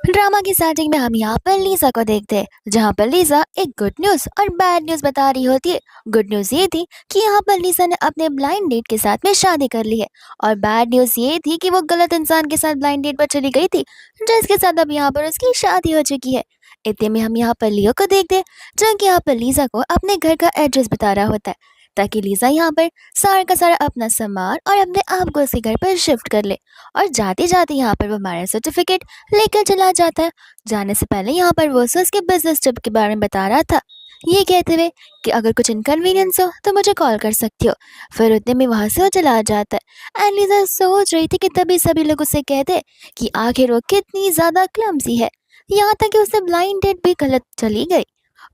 Drama की starting में हम यहाँ पर लीजा को देखते हैं, जहाँ पर लीजा एक गुड न्यूज और बैड न्यूज बता रही होती है। गुड न्यूज ये थी कि यहाँ पर लीजा ने अपने ब्लाइंड डेट के साथ में शादी कर ली है, और बैड न्यूज ये थी कि वो गलत इंसान के साथ ब्लाइंड डेट पर चली गई थी, जिसके साथ अब यहाँ पर उसकी शादी हो चुकी है। इतने में हम यहाँ पर लियो को देखते हैं, जो कि यहाँ पर लीजा को अपने घर का एड्रेस बता रहा होता है, ताकि लीजा यहाँ पर सारा का सारा अपना सामान और अपने आप को उसके घर पर शिफ्ट कर ले। और जाते जाते यहाँ पर वो मैरिज सर्टिफिकेट लेकर चला जाता है। जाने से पहले यहाँ पर वो उसे उसके बिजनेस ट्रिप के बारे में बता रहा था, ये कहते हुए कि अगर कुछ इनकन्वीनियंस हो तो मुझे कॉल कर सकती हो। फिर उतने में वहां से वो चला जाता है। एंड लीजा सोच रही थी कि तभी सभी लोग उसे कहते कि आखिर वो कितनी ज्यादा क्लमसी है, यहाँ तक कि उसे ब्लाइंड डेट भी गलत चली गई।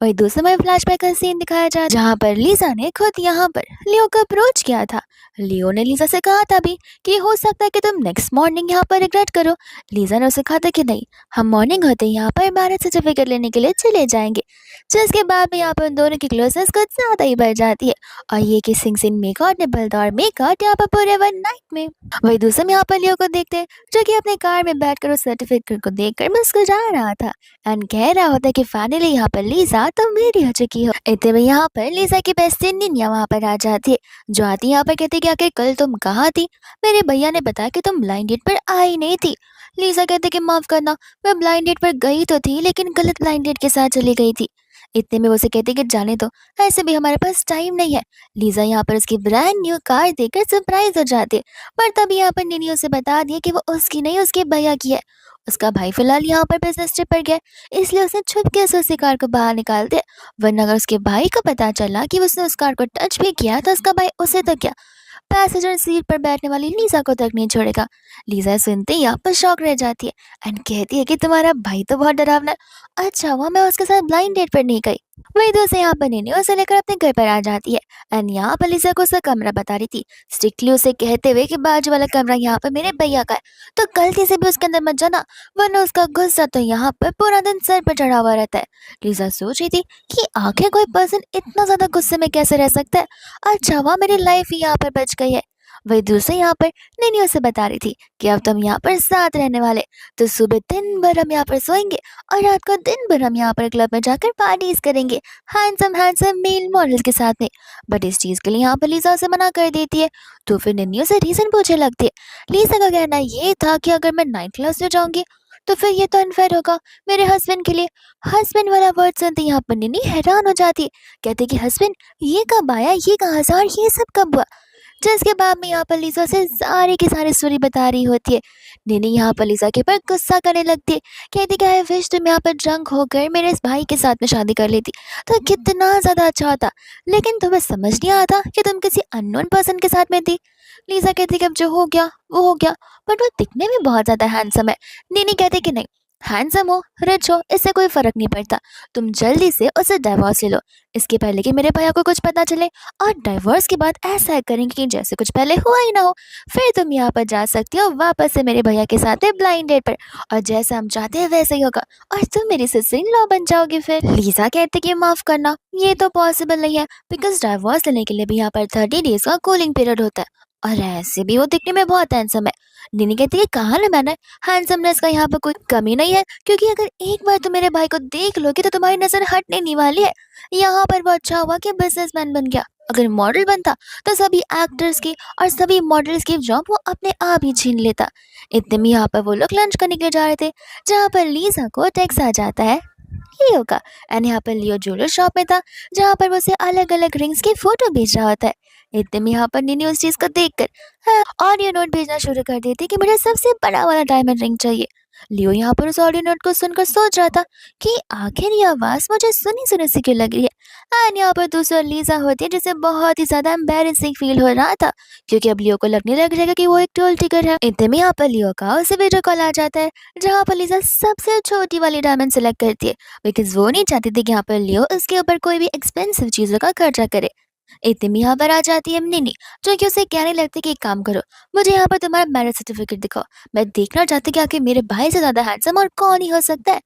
वही दूसरे में फ्लैशबैक का सीन दिखाया जा जहाँ पर लीजा ने खुद यहाँ पर लियो को अप्रोच किया था। लियो ने लीजा से कहा था भी कि हो सकता है कि तुम नेक्स्ट मॉर्निंग यहाँ पर रिग्रेट करो। लीजा ने उसे कहा था कि नहीं, हम मॉर्निंग होते ही यहाँ पर मैरिज सर्टिफिकेट लेने के लिए चले जाएंगे। जिसके बाद में यहाँ पर उन दोनों की क्लोजनेस कुछ ज्यादा ही बढ़ जाती है, और ये किसिंग सीन मेकआउट ने बलदार मेकआउट यहाँ पर पूरे वन नाइट में। वही दूसरे में यहाँ पर लियो को देखते हैं, जो कि अपने कार में बैठकर उस सर्टिफिकेट को देखकर मुस्कुरा रहा था एंड कह रहा होता है कि फाइनली यहाँ पर लीजा तो मेरी हो चुकी हो। इतने में यहाँ पर लीजा की बेस्ट फ्रेंड निन्या वहाँ पर आ जाती है, जो आती यहाँ पर कहती है कि आखिर कल तुम कहाँ थी, मेरे भैया ने बताया कि तुम ब्लाइंड डेट पर आई नहीं थी। लीजा कहते कि माफ करना, मैं ब्लाइंड डेट पर गई तो थी लेकिन गलत ब्लाइंड डेट के साथ चली गई थी। इतने में वो उसे कहती कि जाने दो, ऐसे भी हमारे पास टाइम नहीं है। लीजा यहाँ पर उसकी ब्रांड न्यू कार देखकर सरप्राइज हो जाती है, पर तभी यहाँ पर निनी उसे बता दिया कि वो उसकी नहीं उसके भैया की है। उसका भाई फिलहाल यहाँ पर बिजनेस ट्रिप पर गया, इसलिए उसने छुपके से उसी कार को बाहर निकाल दिया, वरना अगर उसके भाई को पता चला कि उसने उस कार को टच भी किया तो उसका भाई उसे तो क्या, पैसेंजर सीट पर बैठने वाली लीजा को तक नहीं छोड़ेगा। लीजा सुनते ही यहाँ पर शॉक रह जाती है एंड कहती है कि तुम्हारा भाई तो बहुत डरावना है, अच्छा हुआ मैं उसके साथ ब्लाइंड डेट पर नहीं गई। वही दूसरे यहाँ पर निन्नी उसे लेकर अपने घर पर आ जाती है एंड यहाँ पर लीजा को उसका कमरा बता रही थी, स्ट्रिक्टली उसे कहते हुए कि बाजू वाला कमरा यहाँ पर मेरे भैया का है, तो गलती से भी उसके अंदर मत जाना, वरना उसका गुस्सा तो यहाँ पर पूरा दिन सर पर चढ़ा हुआ रहता है। लीजा सोच रही थी कि आखिर कोई पर्सन इतना ज्यादा गुस्से में कैसे रह सकता है, अच्छा हुआ मेरी लाइफ ही यहाँ पर बच गई है। वही दूसरे यहाँ पर नैनी उसे बता रही थी कि अब तुम यहाँ पर साथ रहने वाले, तो सुबह दिन भर हम यहाँ पर सोएंगे और रात को दिन भर हम यहाँ पर क्लब में जाकर पार्टीज करेंगे हैंडसम हैंडसम मेल मॉडल के साथ में। बट इस चीज के लिए यहाँ पर लीजा उसे मना कर देती है, तो फिर नैनी उसे रीजन पूछने लगती है। लीजा का कहना ये था कि अगर मैं 9th क्लास में जाऊंगी तो फिर ये तो अनफेयर होगा मेरे हस्बैंड के लिए। हस्बैंड वाला वर्ड सुनते यहाँ पर नैनी हैरान हो जाती है, कहते कि हस्बैंड ये कब आया, ये कहाँ से और ये सब कब हुआ। जिसके बाद में यहाँ पर लीजा से सारी की सारी स्टोरी बता रही होती है। नैनी यहाँ पर लीजा के ऊपर गुस्सा करने लगती है, कहती कि आई विश तुम यहाँ पर ड्रंक होकर मेरे इस भाई के साथ में शादी कर लेती तो कितना ज्यादा अच्छा होता, लेकिन तुम्हें समझ नहीं आता कि तुम किसी अननोन पर्सन के साथ में थी। लीजा कहती कि अब जो हो गया वो हो गया, बट वो दिखने में बहुत ज्यादा हैंडसम है। नैनी कहती कि नहीं, हैंडसम हो रिच हो इससे कोई फर्क नहीं पड़ता, तुम जल्दी से उसे डाइवोर्स ले लो, इसके पहले कि मेरे भैया को कुछ पता चले, और डाइवोर्स के बाद ऐसा करेंगे कि जैसे कुछ पहले हुआ ही ना हो। फिर तुम यहाँ पर जा सकती हो वापस से मेरे भैया के साथ में ब्लाइंड डेट पर, और जैसा हम चाहते हैं वैसे ही होगा, और तुम मेरी सिस्टर इन लॉ बन जाओगी। फिर लीजा कहते कि माफ करना, ये तो पॉसिबल नहीं है, बिकॉज डाइवोर्स लेने के लिए भी यहाँ पर 30 डेज का कूलिंग पीरियड होता है, और ऐसे भी वो दिखने में बहुत हैंडसम है। निनी कहती है कहा ना मैंने, हैंडसमनेस का यहाँ पर कोई कमी नहीं है, क्योंकि अगर एक बार तुम मेरे भाई को देख लोगे तो तुम्हारी नजर हटने नहीं वाली है। यहाँ पर वो अच्छा हुआ कि बिजनेसमैन बन गया, अगर मॉडल बनता तो सभी एक्टर्स की और सभी मॉडल्स की जॉब वो अपने आप ही छीन लेता। इतने में यहाँ पर वो लोग लंच करने के लिए जा रहे थे, जहाँ पर लीजा को टेक्स्ट आ जाता है लियो का, एंड यहाँ पर लियो ज्वेलर शॉप में था, जहाँ पर वो उसे अलग अलग रिंग्स की फोटो भेज रहा होता है। इतने में यहाँ पर निनी उस चीज को देखकर ऑडियो नोट भेजना शुरू कर देती कि मुझे सबसे बड़ा वाला डायमंड रिंग चाहिए। लियो यहाँ पर उस ऑडियो नोट को सुनकर सोच रहा था कि आखिर ये आवाज मुझे सुनी सुनी सी क्यों लग रही है। एंड यहाँ पर दूसरा लीजा होती है जिसे बहुत ही ज्यादा एम्बेरसिंग फील हो रहा था, क्योंकि अब लियो को लगने लग जाएगा कि वो एक टोल टिकर है। इतने में यहाँ पर लियो का उसे वीडियो कॉल आ जाता है, जहाँ पर लीजा सबसे छोटी वाली डायमंड सेलेक्ट करती है, बिकॉज वो नहीं चाहती थी कि यहाँ पर लियो उसके ऊपर कोई भी एक्सपेंसिव चीजों का खर्चा करे। इतने में यहाँ पर आ जाती है निनी, जो कि उसे कहने लगती कि एक काम करो, मुझे यहाँ पर तुम्हारा मैरिज सर्टिफिकेट दिखाओ, मैं देखना चाहती कि आखिर मेरे भाई से ज्यादा हैंडसम और कौन ही हो सकता है।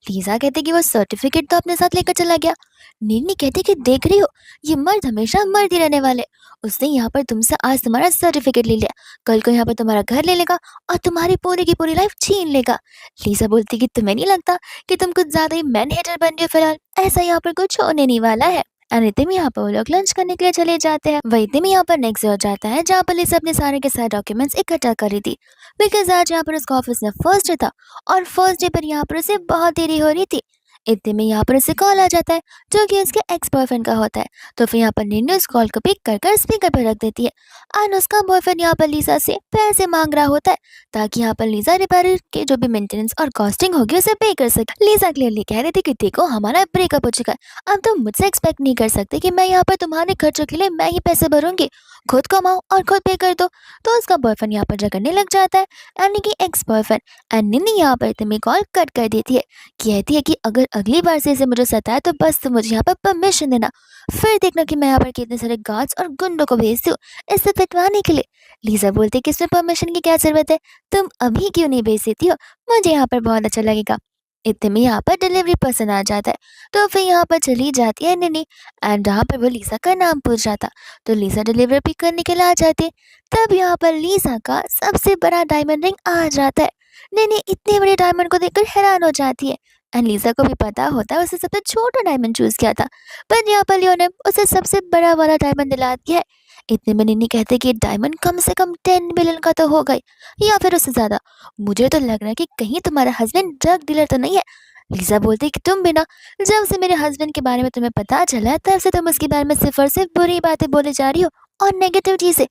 लीज़ा कहती कि वो सर्टिफिकेट तो अपने साथ लेकर चला गया। निन्नी कहती कि देख रही हो, ये मर्द हमेशा मर्द ही रहने वाले। उसने यहाँ पर तुमसे आज तुम्हारा सर्टिफिकेट ले लिया, कल को यहाँ पर तुम्हारा घर ले लेगा और तुम्हारी पूरी की पूरी लाइफ छीन लेगा। लीज़ा बोलती कि तुम्हें नहीं लगता कि तुम कुछ ज़्यादा ही मैन हेटर बन रही हो फिलहाल? ऐसा यहाँ पर कुछ होने नहीं वाला है। और इतने में यहाँ पर वो लोग लंच करने के लिए चले जाते हैं। वही इतने में यहाँ पर नेक्स्ट डे हो जाता है जहाँ पर लिसा अपने सारे के सारे डॉक्यूमेंट्स इकट्ठा कर रही थी, बिकॉज आज यहाँ पर उसका ऑफिस में फर्स्ट डे था और फर्स्ट डे पर यहाँ पर उसे बहुत देरी हो रही थी। इतने में यहाँ पर उसे कॉल आ जाता है जो कि उसके एक्स बॉयफ्रेंड का होता है। तो फिर यहाँ पर निन्नू उस कॉल को पिक कर कर स्पीकर पर रख देती है और उसका बॉयफ्रेंड यहाँ पर लीजा से पैसे मांग रहा होता है ताकि यहाँ पर लीजा रिपेयर के जो भी मेंटेनेंस और कॉस्टिंग होगी उसे पे कर सके। लीजा क्लियरली कह रही थी कि देखो हमारा ब्रेकअप हो चुका है, अब तुम मुझसे एक्सपेक्ट नहीं कर सकते कि मैं यहाँ पर तुम्हारे खर्चों के लिए मैं ही पैसे भरूंगी, खुद कमाओ और खुद पे कर दो। तो उसका बॉयफ्रेंड यहाँ पर झगड़ने लग जाता है, यानी कि एक्स बॉयफ्रेंड। एंड निन्नी यहाँ पर इतनी कॉल कट कर देती है, कहती है कि अगर अगली बार से इसे मुझे सताए तो बस तुम मुझे यहाँ पर परमिशन देना, फिर देखना कि मैं यहाँ पर कितने सारे गार्ड्स और गुंडों को भेजती हूँ इससे पिटवाने के लिए। लीजा बोलती है कि इसमें परमिशन की क्या जरूरत है, तुम अभी क्यों नहीं भेज देती हो, मुझे यहाँ पर बहुत अच्छा लगेगा। इतने में यहाँ पर डिलीवरी पर्सन आ जाता है, तो फिर यहाँ पर चली जाती है निन्नी एंड यहाँ पर वो लीजा का नाम पूछ जाता, तो लीजा डिलीवरी पिक करने के लिए आ जाती है। तब यहाँ पर लीजा का सबसे बड़ा डायमंड रिंग आ जाता है। निन्नी इतने बड़े डायमंड को देखकर हैरान हो जाती है एंड लीजा को भी पता होता है उसे सबसे छोटा डायमंड चूज किया था, पर यहाँ पर लियो ने उसे सबसे बड़ा वाला डायमंड दिला दिया है। इतने में निन्नी कहते कि डायमंड कम से कम 10 मिलियन का तो होगा ही या फिर उससे ज्यादा। मुझे तो लग रहा है कि कहीं तुम्हारा हस्बैंड ड्रग डीलर तो नहीं है। लीजा बोलती कि तुम बिना, जब से मेरे हस्बैंड के बारे में तुम्हें पता चला है तब से तुम उसके बारे में सिर्फ और सिर्फ बुरी बातें बोले जा रही हो और नेगेटिव चीजें,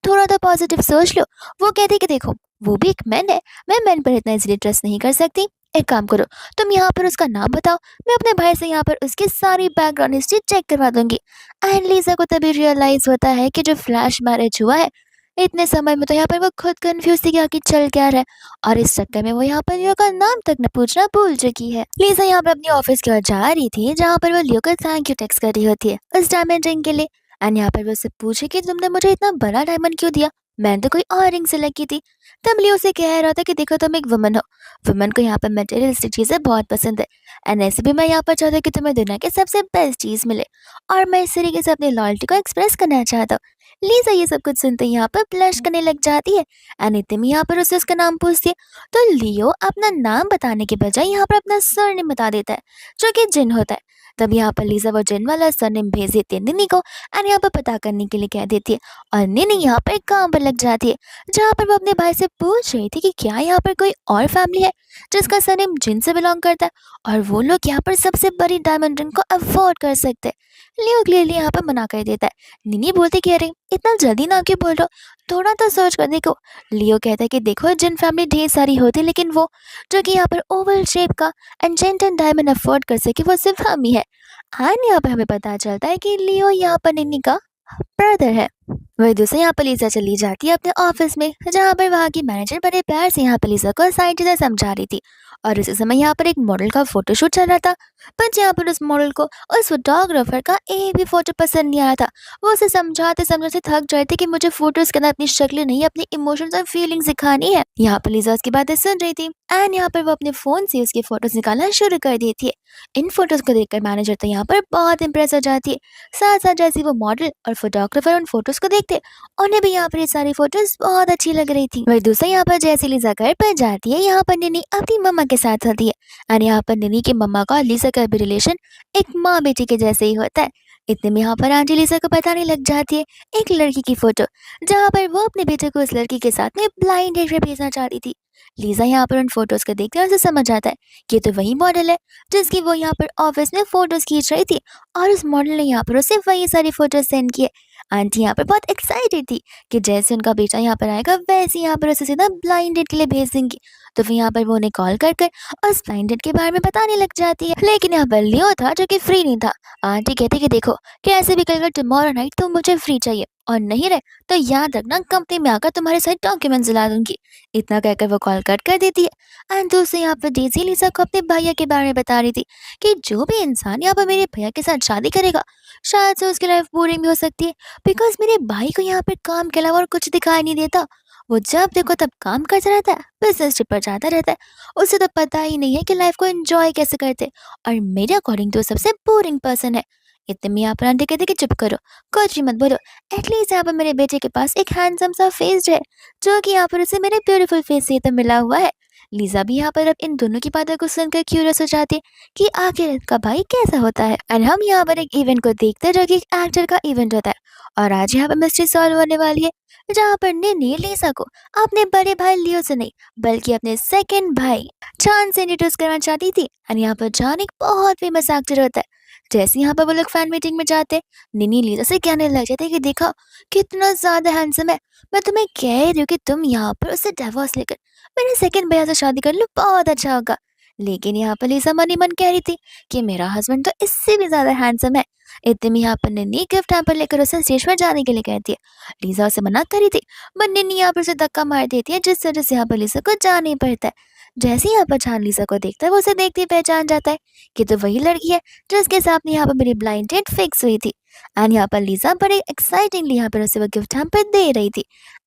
थोड़ा तो पॉजिटिव सोच लो। वो कहती कि देखो वो भी एक मैन है, मैं मैन पर इतना इजीली ट्रस्ट नहीं कर सकती। एक काम करो, तुम यहाँ पर उसका नाम बताओ, मैं अपने भाई से यहाँ पर उसकी सारी बैकग्राउंड हिस्ट्री चेक करवा दूंगी। एंड लीजा को तभी रियलाइज होता है कि जो फ्लैश मैरिज हुआ है, इतने समय में तो यहाँ पर वो खुद कंफ्यूज थी कि आखिर चल क्या रहा है, और इस चक्कर में वो यहाँ पर लियो का नाम तक न पूछना भूल चुकी है। लीजा यहाँ पर अपनी ऑफिस की ओर जा रही थी जहाँ पर वो लियो का थैंक यू टेक्स्ट कर रही होती है उस डायमंड रिंग के लिए। एंड यहाँ पर वो उससे पूछे कि तुमने मुझे इतना बड़ा डायमंड क्यों दिया, मैंने तो कोई और रिंग सेलेक्ट की थी। तब लियो से कह रहा था कि देखो तुम एक वुमन हो, वुमन को यहाँ पर मटेरियलिस्टिक चीजें बहुत पसंद है, एंड ऐसे भी मैं यहाँ पर चाहता हूँ कि तुम्हें दुनिया की सबसे बेस्ट चीज मिले, और मैं इस तरीके से अपनी लॉयल्टी को एक्सप्रेस करना चाहता हूँ। लीजा ये सब कुछ सुनते ही यहाँ पर ब्लश करने लग जाती है एंड इतने में यहाँ पर उसे उसका नाम पूछती है, तो लियो अपना नाम बताने के बजाय यहाँ पर अपना सरनेम बता देता है जो कि जिन होता है। तब यहाँ पर लीजा वो जिन वाला सरनेम भेज देती है निन्नी को एंड यहाँ पर पता करने के लिए कह देती है, और निन्नी यहाँ पर काम पर लग जाती है जहाँ पर वो अपने भाई से पूछ रही थी कि क्या यहाँ पर कोई और फैमिली है जिसका सरनेम जिन से बिलोंग करता है और वो लोग यहाँ पर सबसे बड़ी डायमंड रिंग को अफोर्ड कर सकते हैं। लियो क्लियरली यहाँ पर मना कर देता है। निन्नी बोलती कि अरे इतना जल्दी ना क्यों बोल रहे हो, थोड़ा तो सोच कर देखो। लियो कहता है कि देखो जिन फैमिली ढेर सारी होती है लेकिन वो जो कि यहाँ पर ओवल शेप का एन्चेंटेड डायमंड अफोर्ड कर सके वो सिर्फ हम ही है। एंड यहाँ पर हमें पता चलता है कि लियो यहाँ पर निन्नी का ब्रदर है। वही दूसरे यहाँ पर लीजा चली जाती है अपने ऑफिस में जहाँ पर वहाँ की मैनेजर बड़े प्यार से यहाँ पर लीजा को सारी चीजें समझा रही थी, और उसी समय यहाँ पर एक मॉडल का फोटोशूट चल रहा था, पर यहाँ पर उस मॉडल को उस फोटोग्राफर का एक भी फोटो पसंद नहीं आया था। वो उसे समझाते समझाते थक जाए थे कि मुझे फोटोज के अंदर अपनी शक्ल नहीं अपनी इमोशंस और फीलिंग्स दिखानी है। यहाँ पर लीजा उसकी बातें सुन रही थी एंड यहाँ पर वो अपने फोन से उसकी फोटोज निकालना शुरू कर देती है। इन फोटोज को देखकर मैनेजर तो यहाँ पर बहुत इंप्रेस हो जाती है। साथ साथ जैसे वो मॉडल और फोटोग्राफर उन फोटोज को देखते उन्हें भी यहाँ पर ये सारी फोटोज बहुत अच्छी लग रही थी। वही दूसरा यहाँ पर जैसे लीजा घर पर जाती है यहाँ पर निन्नी अपनी मम्मा के साथ होती है और यहाँ पर निन्नी के मम्मा का और लीजा का भी रिलेशन एक माँ बेटी के जैसे ही होता है। इतने में यहाँ पर आंटी लीजा को बताने लग जाती है एक लड़की की फोटो जहाँ पर वो अपने बेटे को उस लड़की के साथ में ब्लाइंड डेट पे भेजना चाहती थी। लीजा यहाँ पर उन फोटोज को देखकर उसे समझ आता है कि ये तो वही मॉडल है जिसकी वो यहाँ पर ऑफिस में फोटोज खींच रही थी, और उस मॉडल ने यहाँ पर उसे वही सारी फोटोज सेंड किए। आंटी यहाँ पर बहुत एक्साइटेड थी कि जैसे उनका बेटा यहाँ पर आएगा वैसे यहाँ पर उसे सीधा ब्लाइंड डेट के लिए भेज देंगी। तो फिर यहाँ पर वो उन्हें कॉल कर कर उस ब्लाइंड डेट के बारे में बताने लग जाती है, लेकिन यहाँ पर लियो था जो कि फ्री नहीं था। आंटी कहती कि देखो कैसे भी कल टुमारो नाइट तो मुझे फ्री चाहिए, और नहीं रहे तो याद रखना कंपनी में आकर तुम्हारे सारे डॉक्यूमेंट्स दिला दूंगी। इतना कहकर वो कॉल कट कर देती है एंड दूसरे यहाँ पर डेजी लीजा को अपने भैया के बारे में बता रही थी कि जो भी इंसान यहाँ पर मेरे भैया के साथ शादी करेगा शायद से उसकी लाइफ बोरिंग भी हो सकती है, बिकॉज मेरे भाई को यहाँ पर काम के अलावा और कुछ दिखाई नहीं देता, वो जब देखो तब काम करता रहता है, बिजनेस ट्रिप पर जाता रहता है। उसे तो पता ही नहीं है कि लाइफ को एंजॉय कैसे करते। और मेरे अकॉर्डिंग तो वो सबसे बोरिंग पर्सन है। इतने में यहाँ पर आंटी कहती कि चुप करो, कुछ भी मत बोलो। एटलीस्ट यहाँ पर मेरे बेटे के पास एक हैंडसम सा फेस है, जो कि यहाँ पर उसे मेरे ब्यूटीफुल फेस से तो मिला हुआ है। लीजा भी यहाँ पर अब इन दोनों की बातों को सुनकर क्यूरियस हो जाती है कि आखिर इनका भाई कैसा होता है। और हम यहाँ पर एक इवेंट को देखते हैं, जो कि एक एक्टर का इवेंट होता है। और आज यहाँ पर मिस्ट्री सॉल्व होने वाली है, जहाँ पर निन्नी लीसा को अपने बड़े भाई लियो से नहीं, बल्कि अपने सेकंड भाई चांद से इंट्रोड्यूस करना चाहती थी। और यहाँ पर चांद एक बहुत फेमस एक्टर होता है। जैसे यहाँ पर वो लोग फैन मीटिंग में जाते, निन्नी लीसा से कहने लग जाते कि देखो कितना ज्यादा हैंडसम है। मैं तुम्हें कह रही हूँ कि तुम यहाँ पर उससे डिवोर्स लेकर मेरे सेकंड भैया से शादी कर लो, बहुत अच्छा होगा। लेकिन यहाँ पर लीसा मन ही मन कह रही थी कि मेरा हस्बैंड तो इससे भी ज्यादा हैंडसम है। इतने में यहाँ पर निन्नी गिफ्ट हैम्पर लेकर उसे स्टेज पर जाने के लिए कहती है। लीजा उसे मना करी थी, बट निन्नी यहाँ पर उसे धक्का मार देती है, जिस वजह से यहाँ पर लीजा को जाना ही पड़ता है। जैसे ही यहाँ पर चांद लीजा को देखता है, वो उसे देखते ही पहचान जाता है कि तो वही लड़की है जिसके सामने यहाँ पर मेरी ब्लाइंड डेट फिक्स हुई थी। एंड यहाँ पर लीजा बड़े एक्साइटिंगली यहाँ पर उसे वो गिफ्ट हैम्पर दे रही थी।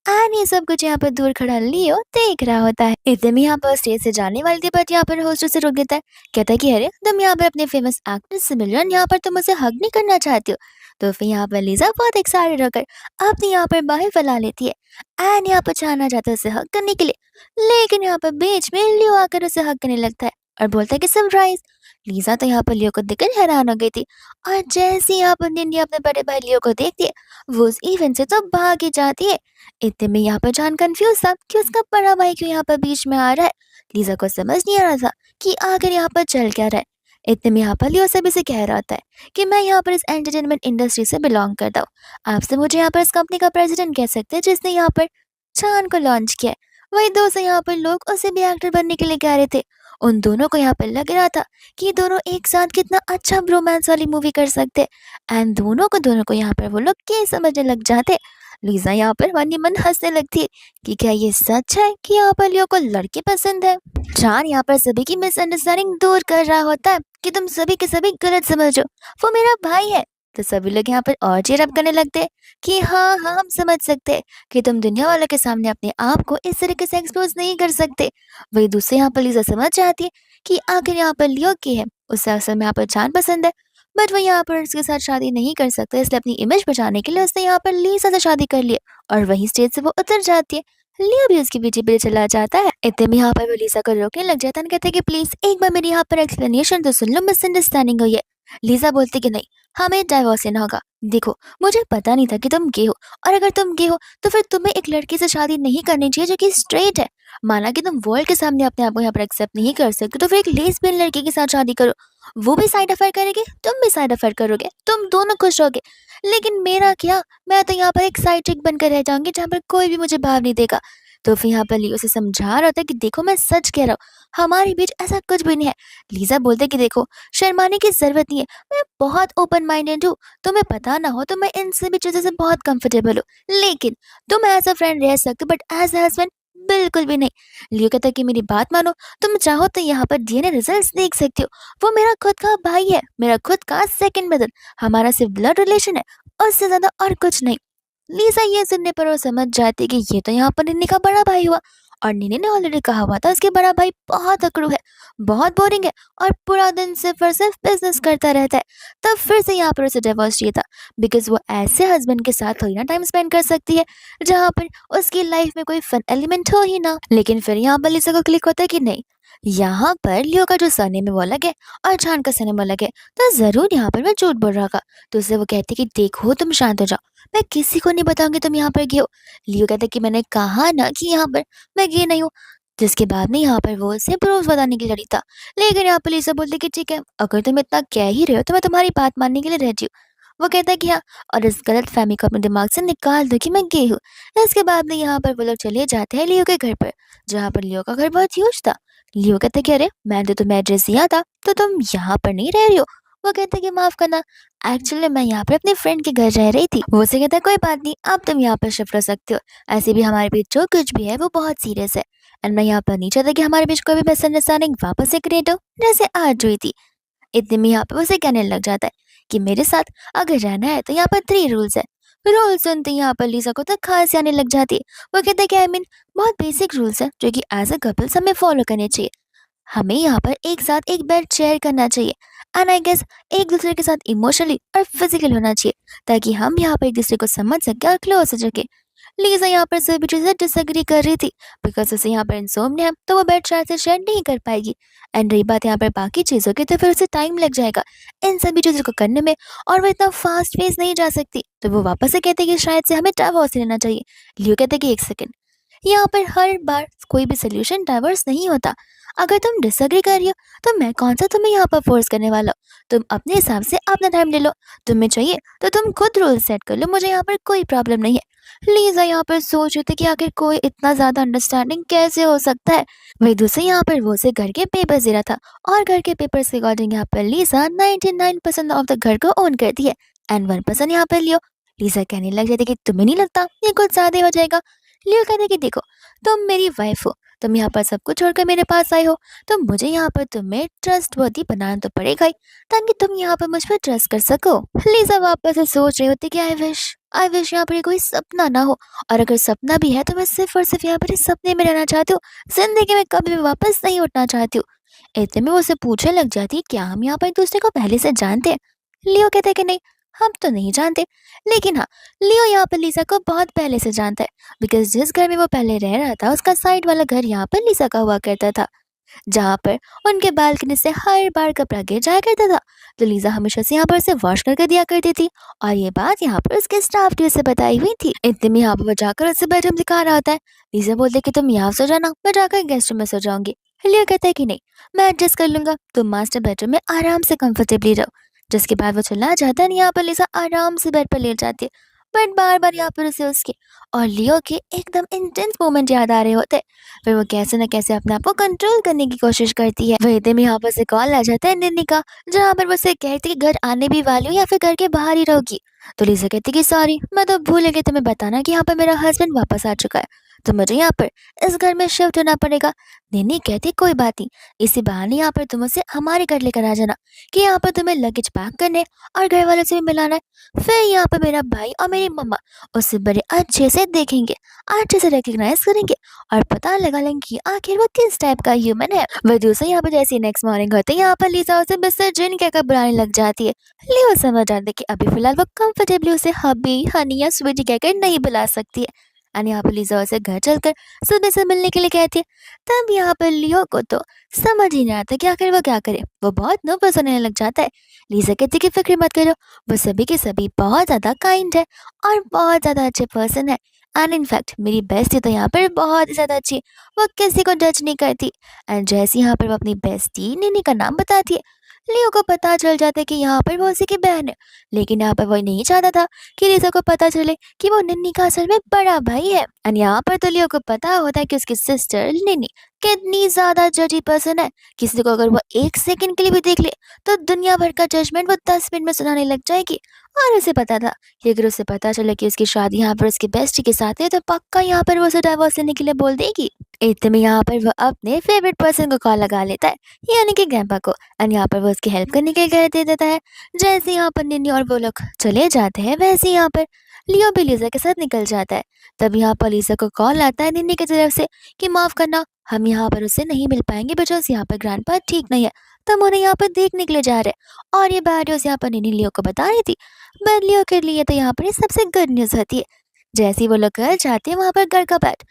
एंड ये सब कुछ यहाँ पर दूर खड़ा लियो देख रहा होता है। इतने में यहाँ पर स्टेज से जाने वाली थी, बट यहाँ पर होस्ट उसे रोक देता है। कहता है कि अरे तुम यहाँ पर अपने फेमस एक्ट्रेस से मिल रहे हो, यहाँ पर तुम उसे हग नहीं करना चाहती हो। तो फिर यहाँ पर लीजा बहुत एक्साइटेड होकर अपनी यहाँ पर बाहें फैला लेती है। एंड यहाँ पर चाहना चाहता है उसे हग करने के लिए, लेकिन यहाँ पर बीच में लियो आकर उसे हग करने लगता है और बोलता है कि सरप्राइज। लीजा तो यहाँ पर लियो को देखकर हैरान हो गई थी। और जैसे ही यहाँ पर निन्नी अपने बड़े भाई लियो को देखती है, वो उस इवेंट से तो भाग ही जाती है। इतने में यहाँ पर जान कंफ्यूज था कि उसका बड़ा भाई क्यों यहाँ पर बीच में आ रहा है। लीजा को समझ नहीं आ रहा था कि आखिर यहाँ पर चल क्या रहा है। इतने में यहाँ पर लियो सभी से कह रहा होता है कि मैं यहाँ पर इस एंटरटेनमेंट इंडस्ट्री से बिलोंग करता हूँ। आपसे मुझे यहाँ पर इस कंपनी का प्रेसिडेंट कह सकते हैं, जिसने यहाँ पर चांद को लॉन्च किया है। वही दोस्त यहाँ पर लोग उसे भी एक्टर बनने के लिए कह रहे थे। उन दोनों को यहाँ पर लग रहा था कि ये दोनों एक साथ कितना अच्छा रोमांस वाली मूवी कर सकते। एंड दोनों को यहाँ पर वो लोग क्या समझने लग जाते। लीजा यहाँ पर मन ही मन हंसने लगती है कि क्या ये सच है कि यहाँ पर लियो को लड़के पसंद है। चांद यहाँ पर सभी की मिसअंडरस्टैंडिंग दूर कर रहा होता है कि तुम सभी के सभी गलत समझो, वो मेरा भाई है। तो सभी लोग यहाँ पर और चीयर अप करने लगते हैं कि हाँ हाँ हम समझ सकते हैं कि तुम दुनिया वालों के सामने अपने आप को इस तरीके से एक्सपोज नहीं कर सकते। वही दूसरे यहाँ पर लीजा समझ जाती है कि आखिर यहाँ पर लियो की है, उसे असल में यहाँ पर चांद पसंद है। बट वो यहाँ पर उसके साथ शादी नहीं कर सकता, इसलिए अपनी इमेज बचाने के लिए उसने यहाँ पर लीसा से शादी कर लिया और वहीं स्टेज से वो उतर जाती है। लियो भी उसके पीछे पीछे चला जाता है। इतने में यहाँ पर वो लीसा को रोकने लग जाता है और कहते हैं कि प्लीज एक बार मेरी यहाँ पर एक्सप्लेनेशन तो सुन लो, मिसअंडरस्टैंडिंग हुई है। लीजा बोलती कि नहीं, हमें डाइवोर्स लेना होगा। देखो मुझे पता नहीं था कि तुम गे हो, और अगर तुम गे हो तो फिर तुम्हें एक लड़के से शादी नहीं करनी चाहिए जो कि स्ट्रेट है। माना कि तुम वर्ल्ड के सामने अपने आप को यहाँ पर एक्सेप्ट नहीं कर सकते, तो फिर एक लेस्बियन लड़के के साथ शादी करो। वो भी साइड अफेयर करेगी, तुम भी साइड अफेयर करोगे, तुम दोनों खुश होगे। लेकिन मेरा क्या, मैं तो यहाँ पर एक साइड चिक बनकर रह जाऊंगी जहाँ पर कोई भी मुझे भाव नहीं देगा। तो फिर यहाँ पर लियो उसे समझा रहा होता है कि देखो मैं सच कह रहा हूँ, हमारे बीच ऐसा कुछ भी नहीं है। लीजा बोलते कि देखो शर्माने की जरूरत नहीं है, मैं बहुत ओपन माइंडेड हूँ। तुम्हें पता ना हो तो मैं इन सभी चीजों से बहुत कंफर्टेबल हूँ, लेकिन तुम एज अ फ्रेंड रह सकते हो, बट एज अ हस्बैंड बिल्कुल भी नहीं। लियो कहता है कि मेरी बात मानो, तुम चाहो तो यहाँ पर डीएनए रिजल्ट्स देख सकते हो। वो मेरा खुद का भाई है, मेरा खुद का सेकंड ब्रदर, हमारा सिर्फ ब्लड रिलेशन है, उससे ज्यादा और कुछ नहीं। लीजा ये सुनने पर वो समझ जाती है कि ये तो यहाँ पर निन्नी का बड़ा भाई हुआ। और निन्नी ने ऑलरेडी कहा हुआ था उसके बड़ा भाई बहुत अकड़ू है, बहुत बोरिंग है, और पूरा दिन सिर्फ और सिर्फ बिजनेस करता रहता है। तब फिर से यहाँ पर उसे डिवोर्स चाहिए था, बिकॉज वो ऐसे हस्बैंड के साथ थोड़ी ना टाइम स्पेंड कर सकती है जहाँ पर उसकी लाइफ में कोई फन एलिमेंट हो ही ना। लेकिन फिर यहाँ पर लीजा को क्लिक होता है कि नहीं, यहाँ पर लियो का जो सरनेम है वो अलग है और जान का सरनेम अलग है, तो जरूर यहाँ पर मैं झूठ बोल रहा था। तो उससे वो कहती कि देखो तुम शांत हो जाओ, मैं किसी को नहीं बताऊंगी तुम यहाँ पर गए हो। लियो कहता है कि मैंने कहा ना कि यहाँ पर मैं गई नहीं हूँ। जिसके बाद में यहाँ पर वो उसे प्रूफ बताने के लिए लड़ी था। लेकिन यहाँ पर लिसा बोलती कि ठीक है, अगर तुम इतना कह ही रहे हो तो मैं तुम्हारी बात मानने के लिए रहती हूँ। वो कहता है कि हाँ, और इस गलत फहमी को अपने दिमाग से निकाल दो कि मैं गई हूँ। इसके बाद में यहाँ पर वो लोग चले जाते हैं लियो के घर पर, जहाँ पर लियो का घर बहुत ह्यूज था। लियो कहते कि अरे मैंने तो तुम्हें एड्रेस दिया था, तो तुम यहाँ पर नहीं रह रही हो। वो कहते कि माफ करना, एक्चुअली मैं यहाँ पर अपने फ्रेंड के घर रह रही थी। वो से कहता कोई बात नहीं, अब तुम यहाँ पर शिफ्ट हो सकते हो, ऐसे भी हमारे बीच जो कुछ भी है वो बहुत सीरियस है। एंड मैं यहाँ पर नहीं चाहता कि हमारे बीच कोई भी मिसअंडरस्टैंडिंग वापस से क्रिएट हो जैसे आज हुई थी। इतने में यहाँ पे उसे कहने लग जाता है कि मेरे साथ अगर रहना है तो यहाँ पर 3 रूल्स है। रूल सुनते ही यहाँ पर लीजा को तो खांसी आने लग जाती है। वो कहते हैं कि आई मीन बहुत बेसिक रूल्स है जो कि एज अ कपल्स हमें फॉलो करने चाहिए। हमें यहाँ पर एक साथ एक बेड शेयर करना चाहिए एंड आई गेस एक दूसरे के साथ इमोशनली और फिजिकल होना चाहिए ताकि हम यहाँ पर एक दूसरे को समझ सके और क्लोज हो सके। लीजा यहाँ पर सभी चीजें डिसएग्री कर रही थी बिकॉज उसे यहाँ पर इंसोम्निया है तो वो बेड शायद से शेयर नहीं कर पाएगी। एंड रही बात यहाँ पर बाकी चीजों की तो फिर उसे टाइम लग जाएगा इन सभी चीजों को करने में और वो इतना फास्ट पेस नहीं जा सकती। तो वो वापस से कहते कि शायद से हमें डाइवोर्स लेना चाहिए। लियो कहते कि एक सेकेंड, यहाँ पर हर बार कोई भी सोल्यूशन डाइवर्स नहीं होता। अगर तुम डिसएग्री कर रही हो तो मैं कौन सा तुम्हें यहाँ पर फोर्स करने वाला हूँ। तुम अपने हिसाब से अपना टाइम ले लो। तुम्हें चाहिए तो तुम खुद रूल सेट कर लो, मुझे यहाँ पर कोई प्रॉब्लम नहीं है। लीजा यहाँ पर सोच रही थी कि आखिर कोई इतना ज्यादा अंडरस्टैंडिंग कैसे हो सकता है। वही दूसरे यहाँ पर वो से घर के पेपर्स दे रहा था और घर के पेपर्स के अकॉर्डिंग यहाँ पर लीजा 99% ऑफ द घर को ओन करती है एंड 1% यहाँ पर लियो। लीजा कहने लग जाती है कि तुम्हें नहीं लगता ये कुछ ज्यादा हो जाएगा। लियो कहते हैं कि देखो तुम मेरी वाइफ हो, तुम यहाँ पर सब कुछ छोड़कर मेरे पास आई हो तो मुझे यहाँ पर तुम्हें ट्रस्टवर्दी बनाना तो पड़ेगा ही ताकि तुम यहाँ पर मुझ पर ट्रस्ट कर सको। लीजा वापस से सोच रही होती कि आई विश यहाँ पर ये कोई सपना ना हो, और अगर सपना भी है तो मैं सिर्फ और सिर्फ यहाँ पर इस सपने में रहना चाहती हूँ, जिंदगी में कभी भी वापस नहीं उठना चाहती हूँ। इतने में वो उसे पूछने लग जाती क्या हम यहाँ पर एक दूसरे को पहले से जानते हैं। लियो कहते हैं कि नहीं, हम तो नहीं जानते, लेकिन हाँ लियो यहाँ पर लीजा को बहुत पहले से जानता है बिकॉज जिस घर में वो पहले रह रहा था उसका साइड वाला घर यहाँ पर लीजा का हुआ करता था, जहाँ पर उनके बालकनी से हर बार कपड़ा गिर जाया करता था तो लीजा हमेशा से यहाँ पर उसे वॉश करके दिया करती थी। और ये बात यहाँ पर उसके स्टाफ ने उसे बताई हुई थी। इतने में यहाँ पर वो जाकर उसे बेडरूम दिखा रहा होता है। लीजा बोलते कि तुम यहाँ सो जाना, मैं जाकर गेस्ट रूम में सो जाऊंगी। लियो कहता है कि नहीं, मैं एडजस्ट कर लूंगा, तुम मास्टर बेडरूम में आराम से कंफर्टेबली रहो। जिसके बाद वो चला जाता है, यहाँ पर लिसा आराम से बेड पर लेट जाती है बट बार बार यहाँ पर उसे उसके और लियो के एकदम इंटेंस मोमेंट याद आ रहे होते हैं। फिर वो कैसे न कैसे अपने आप को कंट्रोल करने की कोशिश करती है। वही में यहाँ पर से कॉल आ जाता है निन्नी का, जहाँ पर वो उसे कहती है कि घर आने भी वाली हो या फिर घर के बाहर ही रहोगी। तो लिसा कहती कि सॉरी मैं तो भूल गई तुम्हें बताना कि यहाँ पर मेरा हस्बैंड वापस आ चुका है तो मुझे यहाँ पर इस घर में शिफ्ट होना पड़ेगा। निन्नी कहती कोई बात नहीं, इसी बहाने यहाँ पर तुम उसे हमारे घर लेकर आ जाना कि यहाँ पर तुम्हें लगेज पैक करने और घर वालों से भी मिलाना है। फिर यहाँ पर मेरा भाई और मेरी मम्मा उसे बड़े अच्छे से देखेंगे, अच्छे से रिकग्नाइज करेंगे और पता लगा लेंगे कि आखिर वो किस टाइप का ह्यूमन है। वह दूसरे यहाँ पर जैसे नेक्स्ट मॉर्निंग होते हैं यहाँ पर लीजा उसे मिस्टर जिन कहकर बुलाने लग जाती है। लियो समझ जाते कि अभी फिलहाल वो कंफर्टेबली उसे हबी हनी या स्वीटी कहकर नहीं बुला सकती है। और यहाँ पर लीजा उसे घर चलकर सुबह से मिलने के लिए कहती है। तब यहाँ पर लियो को तो समझ ही नहीं आता कि आखिर वो क्या करे, वो बहुत नर्वस होने लग जाता है। लीजा कहती कि फिक्र मत करो, वो सभी के सभी बहुत ज़्यादा काइंड है और बहुत ज़्यादा अच्छे पर्सन है एंड इनफैक्ट मेरी बेस्टी तो यहाँ पर बहुत ही ज़्यादा अच्छी है, वो किसी को जज नहीं करती। एंड जैसे यहाँ पर वो अपनी बेस्टी निनी का नाम बताती है, लियो को पता चल जाता है कि यहाँ पर वो उसी की बहन है, लेकिन यहाँ पर वो नहीं चाहता था कि लीजा को पता चले कि वो निन्नी का असल में बड़ा भाई है। एंड यहाँ पर तो लियो को पता होता है कि उसकी सिस्टर निन्नी कितनी ज्यादा जजी पर्सन है, किसी को अगर वो एक सेकंड के लिए भी देख ले तो दुनिया भर का जजमेंट वो 10 मिनट में सुनाने लग जाएगी। और उसे पता था कि अगर उसे पता चले कि उसकी शादी यहाँ पर उसकी बेस्टी के साथ है तो पक्का यहाँ पर वो उसे डाइवोर्स लेने के लिए बोल देगी। इतने में यहाँ पर वो अपने फेवरेट पर्सन को कॉल लगा लेता है, यानी कि ग्रैंपा को, एंड यहाँ पर वो उसकी हेल्प करने के लिए कह दे देता है। जैसे यहाँ पर निन्नी और वो लोग चले जाते हैं वैसे यहाँ पर लियो भी लीजा के साथ निकल जाता है। तब यहाँ पर लीजा को कॉल आता है निन्नी की तरफ से कि माफ करना, हम यहाँ पर उससे नहीं मिल पाएंगे बिकॉज यहाँ पर ग्रैंडपा ठीक नहीं है तो हम उन्हें यहाँ पर देखने के लिए जा रहे हैं। और ये बैड न्यूज यहाँ पर निन्नी लियो को बता रही थी, बट लियो के लिए तो यहाँ पर ये सबसे गुड न्यूज होती है। जैसे ही वो लोग घर जाते हैं वहाँ पर घर का बैट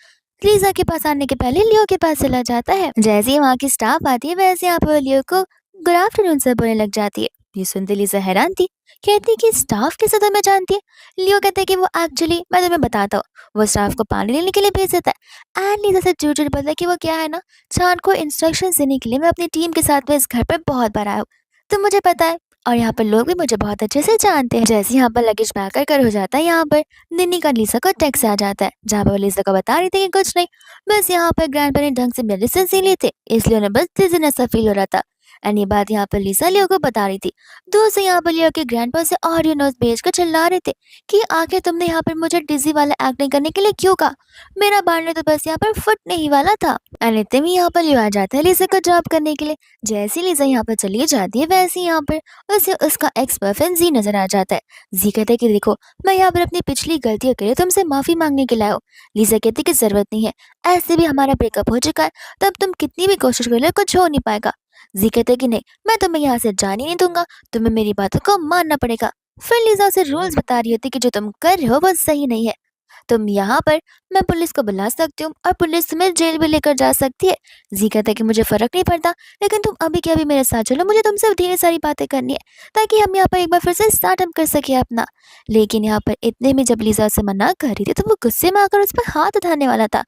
लीजा के पास आने के पहले लियो के पास चला जाता है। जैसे ही वहाँ की स्टाफ आती है वैसे यहाँ पर लियो को गुड आफ्टरनून से बोलने लग जाती है। ये सुनते लीजा हैरान थी, कहती कि स्टाफ कैसे तुम्हें जानती है। लियो कहते हैं कि वो एक्चुअली मैं तुम्हें बताता हूँ, वो स्टाफ को पानी लेने के लिए भेज देता है एंड लीजा से झूठ झूठ बोलता है कि वो क्या है ना, चांद को इंस्ट्रक्शन देने के लिए मैं अपनी टीम के साथ में इस घर पर बहुत बार आया हूँ, तो मुझे पता है और यहाँ पर लोग भी मुझे बहुत अच्छे से जानते हैं। जैसे यहाँ पर लगेज पैक कर हो जाता है, यहाँ पर निन्नी का लीजा को टेक्स्ट आ जाता है जहाँ पर वो लीजा को बता रही थी कि कुछ नहीं, बस यहाँ पर ग्रैंडपा ने ढंग से मेडिसिन नहीं लिए थे इसलिए उन्हें बस डिजीनेस सा फील हो रहा था। एंड ये बात यहाँ पर लिसा लियो को बता रही थी। दोस्त यहाँ पर लियो के ग्रैंडपा से ऑडियो नोट भेज कर चिल्ला रहे थे कि आखिर तुमने यहाँ पर मुझे डिजी वाला एक्टिंग करने के लिए क्यों कहा। मेरा बांड तो बस यहाँ पर फुटने ही वाला था। एंड इतने में यहाँ पर लियो आ जाता है लिसा को ड्रॉप करने के लिए। जैसी लिसा यहाँ पर चली जाती है वैसे यहाँ पर उसे उसका एक्स बॉयफ्रेंड जी नजर आ जाता है। जी कहते हैं कि देखो मैं यहाँ पर अपनी पिछली गलतियों के लिए तुमसे माफी मांगने के लिए आया हूँ। लिसा कहती कि जरूरत नहीं है, ऐसे भी हमारा ब्रेकअप हो चुका है, तब तुम कितनी भी कोशिश कर लो कुछ हो नहीं पाएगा। जी कहते कि नहीं, मैं तुम्हें यहाँ से जाने नहीं दूंगा, तुम्हें मेरी बातों को मानना पड़ेगा। फिर लिसा उसे रूल्स बता रही होती कि जो तुम कर रहे हो वो सही नहीं है। तुम यहाँ पर मैं पुलिस को बुला सकती हूँ और पुलिस तुम्हें जेल भी लेकर जा सकती है। जी कहता है कि मुझे फर्क नहीं पड़ता, लेकिन तुम अभी के अभी मेरे साथ चलो, मुझे तुमसे ढेर सारी बातें करनी है ताकि हम यहाँ पर एक बार फिर से स्टार्टअप कर सके अपना। लेकिन यहाँ पर इतने में जब लिसा से मना कर रही थी तो वो गुस्से में आकर उस पर हाथ उठाने वाला था,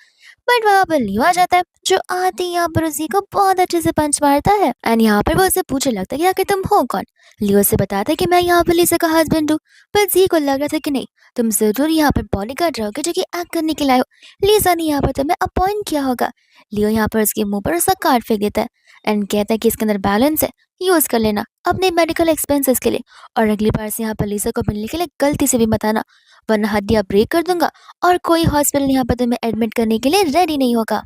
बट वहाँ पर लियो आ जाता है जो आते ही यहाँ पर उसी को बहुत अच्छे से पंच मारता है। एंड यहाँ पर वो उससे पूछने लगता है कि आखिर तुम हो कौन। लियो से बताता है कि मैं यहाँ पर लिसा का हस्बैंड हूँ। पर जी को लग रहा था कि नहीं, तुम जरूर यहाँ पर बॉडीगार्ड रहोगे जो कि एक्ट करने के लिए आए हो। लिसा ने यहाँ पर तुम्हें अपॉइंट किया होगा। लियो यहाँ पर उसके मुंह पर उसका कार्ड फेंक देता है एंड कहता है कि इसके अंदर बैलेंस है, यूज कर लेना अपने मेडिकल एक्सपेंसेस के लिए, और अगली बार से यहाँ पर लिसा को मिलने के लिए गलती से भी मत आना, वरना हड्डियां ब्रेक कर दूंगा और कोई हॉस्पिटल यहाँ पर तुम्हें एडमिट करने के लिए रेडी नहीं होगा।